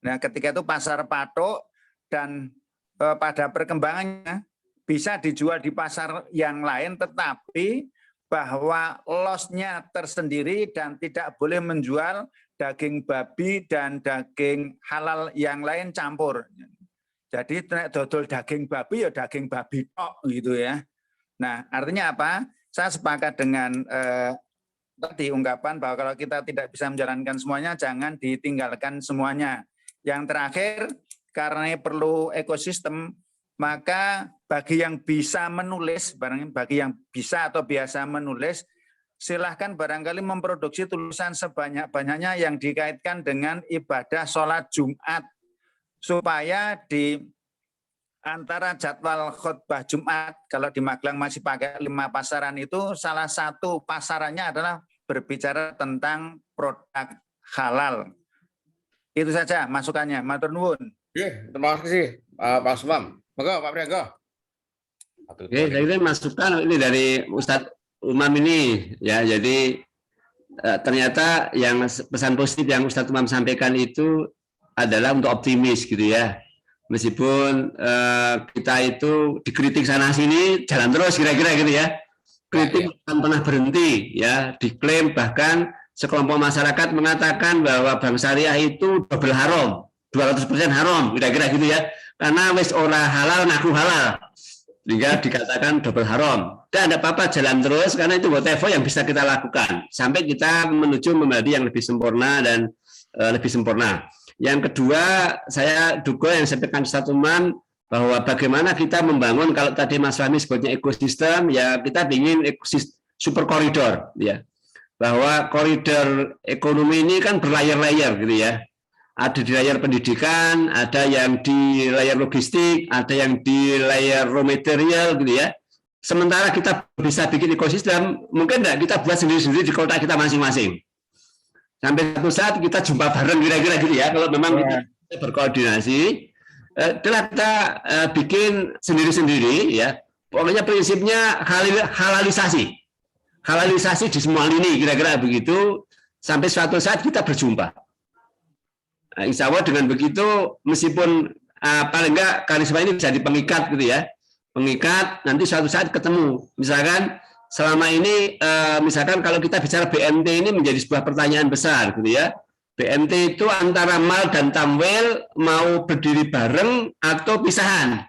Nah, ketika itu pasar patok dan pada perkembangannya bisa dijual di pasar yang lain, tetapi bahwa loss-nya tersendiri dan tidak boleh menjual daging babi dan daging halal yang lain campur. Jadi dodol daging babi ya daging babi tok gitu ya. Nah, artinya apa? Saya sepakat dengan tadi ungkapan bahwa kalau kita tidak bisa menjalankan semuanya, jangan ditinggalkan semuanya. Yang terakhir, karena perlu ekosistem, maka bagi yang bisa menulis, bagi yang bisa atau biasa menulis, silahkan barangkali memproduksi tulisan sebanyak-banyaknya yang dikaitkan dengan ibadah sholat Jumat. Supaya di antara jadwal khutbah Jumat, kalau di Magelang masih pakai 5 pasaran itu, salah satu pasarannya adalah berbicara tentang produk halal. Itu saja masukannya. Matur nuwun. Terima kasih Pak Sumam. Monggo Pak Priangga. Oke, saya kira masukan ini dari Ustadz Umam ini ya. Jadi ternyata yang pesan positif yang Ustadz Umam sampaikan itu adalah untuk optimis gitu ya. Meskipun kita itu dikritik sana sini jalan terus kira-kira gitu ya. Kritik akan pernah berhenti ya. Diklaim bahkan sekelompok masyarakat mengatakan bahwa bank syariah itu double haram, 200% haram kira-kira gitu ya. Karena wis ora halal ngaku halal. Sehingga dikatakan double haram. Dan tidak apa-apa jalan terus karena itu whatever yang bisa kita lakukan sampai kita menuju membadi yang lebih sempurna dan lebih sempurna. Yang kedua, saya duga yang sampaikan Ustadz Umam bahwa bagaimana kita membangun, kalau tadi Mas Fahmi sebutnya ekosistem, ya kita ingin ekosistem super koridor ya. Bahwa koridor ekonomi ini kan berlayar-layar gitu ya. Ada di layar pendidikan, ada yang di layar logistik, ada yang di layar raw material gitu ya. Sementara kita bisa bikin ekosistem, mungkin enggak kita buat sendiri-sendiri di kota kita masing-masing. Sampai satu saat kita jumpa bareng kira-kira gitu ya. Kalau memang kita berkoordinasi, telah kita bikin sendiri-sendiri ya. Pokoknya prinsipnya halalisasi. Halalisasi di semua lini kira-kira begitu. Sampai suatu saat kita berjumpa. Nah, insya Allah dengan begitu meskipun paling enggak karisma ini bisa dipengikat gitu ya, pengikat nanti suatu saat ketemu. Misalkan selama ini misalkan kalau kita bicara BMT ini menjadi sebuah pertanyaan besar gitu ya. BMT itu antara mal dan tamwil mau berdiri bareng atau pisahan,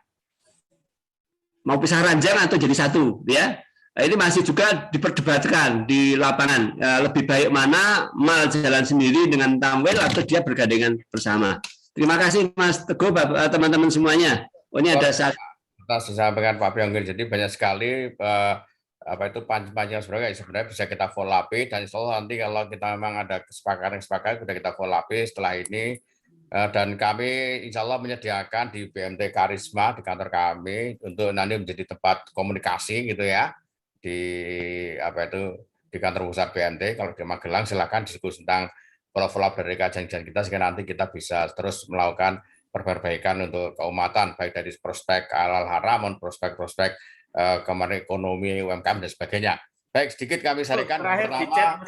mau pisah ranjang atau jadi satu gitu ya. Nah, ini masih juga diperdebatkan di lapangan. Lebih baik mana mal jalan sendiri dengan tamwil atau dia bergandengan bersama. Terima kasih Mas Teguh, teman-teman semuanya. Oh, ini ada saat disampaikan Pak Priangga. Jadi banyak sekali panjang sebenarnya bisa kita follow up dan insya Allah nanti kalau kita memang ada kesepakatan sudah kita follow up setelah ini. Dan kami insya Allah menyediakan di BMT Karisma di kantor kami untuk nanti menjadi tempat komunikasi gitu ya. Di kantor pusat BMT kalau di Magelang silakan diskusi tentang follow-up dari kajian-kajian kita sehingga nanti kita bisa terus melakukan perbaikan untuk keumatan baik dari prospek halal haram maupun prospek-prospek kemarin ekonomi UMKM dan sebagainya. Baik, sedikit kami sampaikan pertama.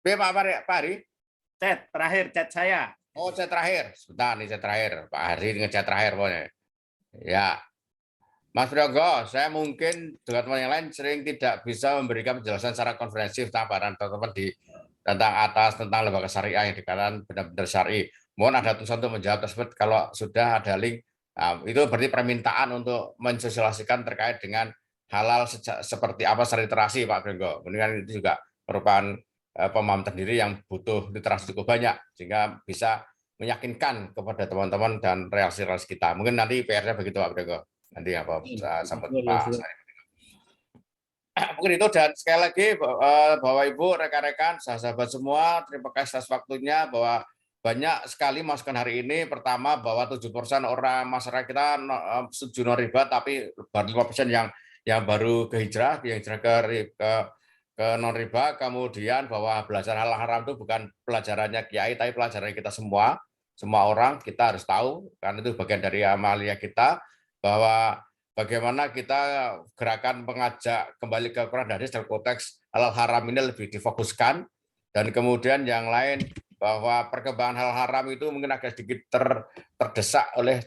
Pak Hari. Chat terakhir chat saya. Oh, chat terakhir. Sebentar nih chat terakhir. Pak Hari dengan chat terakhir pokoknya. Ya. Mas Priangga, saya mungkin dengan teman yang lain sering tidak bisa memberikan penjelasan secara konferensif tentang teman-teman tentang tentang lembaga syariah yang dikatakan benar-benar syar'i. Mohon ada tulisan untuk menjawab tersebut kalau sudah ada link. Nah, itu berarti permintaan untuk mensosialisasikan terkait dengan halal seperti apa secara literasi, Pak Priangga. Mendingan itu juga merupakan pemahaman sendiri yang butuh literasi cukup banyak sehingga bisa meyakinkan kepada teman-teman dan relasi-relasi kita. Mungkin nanti PR-nya begitu, Pak Priangga. Nanti apa sampai Pak saya. Mungkin itu dan sekali lagi Bapak Ibu rekan-rekan sahabat semua terima kasih atas waktunya bahwa banyak sekali masukan hari ini. Pertama bahwa 7% orang masyarakat kita setuju non riba tapi baru 5% yang baru ke hijrah ke non riba. Kemudian bahwa belajar halal haram itu bukan pelajarannya kiai tapi pelajaran kita semua orang kita harus tahu karena itu bagian dari amalia kita. Bahwa bagaimana kita gerakan mengajak kembali ke Quran dan hadis dalam konteks halal haram ini lebih difokuskan dan kemudian yang lain bahwa perkembangan halal haram itu mungkin agak sedikit terdesak oleh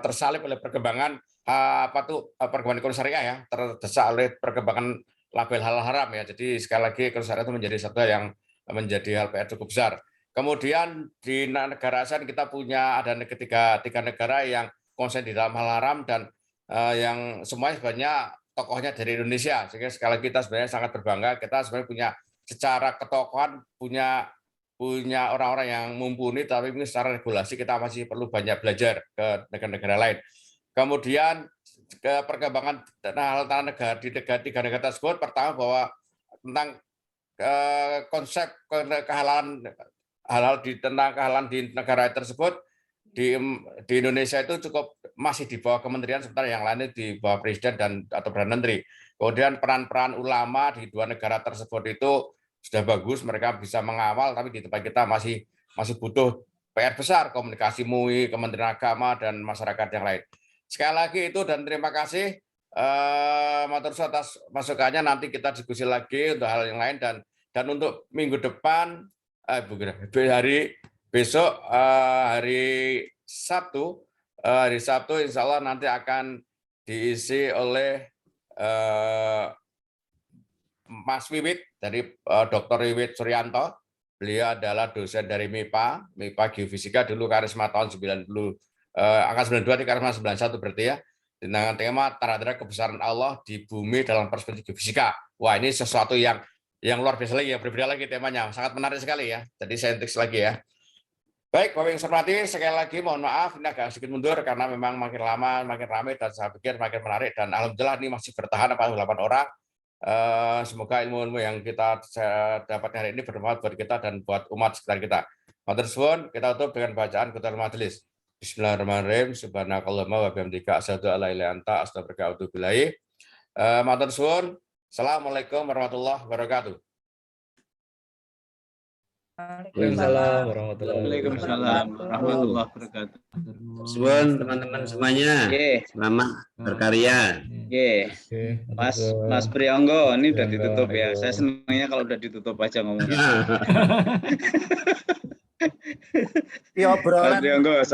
tersalip oleh perkembangan perkembangan ekonomi syariah ya, terdesak oleh perkembangan label halal haram ya. Jadi sekali lagi ekonomi syariah itu menjadi satu yang menjadi hal PR cukup besar. Kemudian di negara ASEAN kita punya ada tiga negara yang konsen di dalam halal haram dan yang semuanya sebenarnya tokohnya dari Indonesia. Sehingga sekali lagi kita sebenarnya sangat berbangga kita sebenarnya punya secara ketokohan punya orang-orang yang mumpuni, tapi mungkin secara regulasi kita masih perlu banyak belajar ke negara-negara lain. Kemudian ke perkembangan hal negara di tiga negara tersebut, pertama bahwa tentang konsep kehalalan tentang kehalalan di negara tersebut di Indonesia itu cukup masih di bawah kementerian, sementara yang lainnya di bawah presiden atau perdana menteri. Kemudian peran ulama di dua negara tersebut itu sudah bagus, mereka bisa mengawal, tapi di tempat kita masih butuh PR besar, komunikasi MUI, Kementerian Agama dan masyarakat yang lain. Sekali lagi itu dan terima kasih matur suwun atas masukannya. Nanti kita diskusi lagi untuk hal yang lain dan untuk minggu depan besok hari Sabtu insya Allah nanti akan diisi oleh Mas Wiwit dari Dr. Wiwit Suryanto. Beliau adalah dosen dari MIPA Geofisika, dulu karisma tahun 90 angka 92 di karisma 91 berarti ya. Dengan tema tanda-tanda kebesaran Allah di bumi dalam perspektif geofisika. Wah, ini sesuatu yang luar biasa lagi, yang berbeda lagi temanya. Sangat menarik sekali ya. Jadi saya intik lagi ya. Baik, Bapak yang saya hormati, sekali lagi mohon maaf ini agak sedikit mundur karena memang makin lama makin ramai dan saya pikir makin menarik dan alhamdulillah ini masih bertahan 8 orang. Semoga ilmu-ilmu yang kita dapat hari ini bermanfaat buat kita dan buat umat sekitar kita. Matur suwun, kita tutup dengan bacaan kutul majelis. Bismillahirrahmanirrahim. Subhanakallahumma wa bihamdika asyhadu an la ilaha illa anta astaghfiruka wa atubu ilaik. Matur suwun. Assalamualaikum warahmatullahi wabarakatuh. Waalaikumsalam warahmatullahi wabarakatuh. Suwun teman-teman semuanya. Selamat berkarya. Mas Prionggo, ini udah ditutup ya. Saya senangnya kalau udah ditutup aja ngomongnya. Ya, obrolan. Mas Prionggo,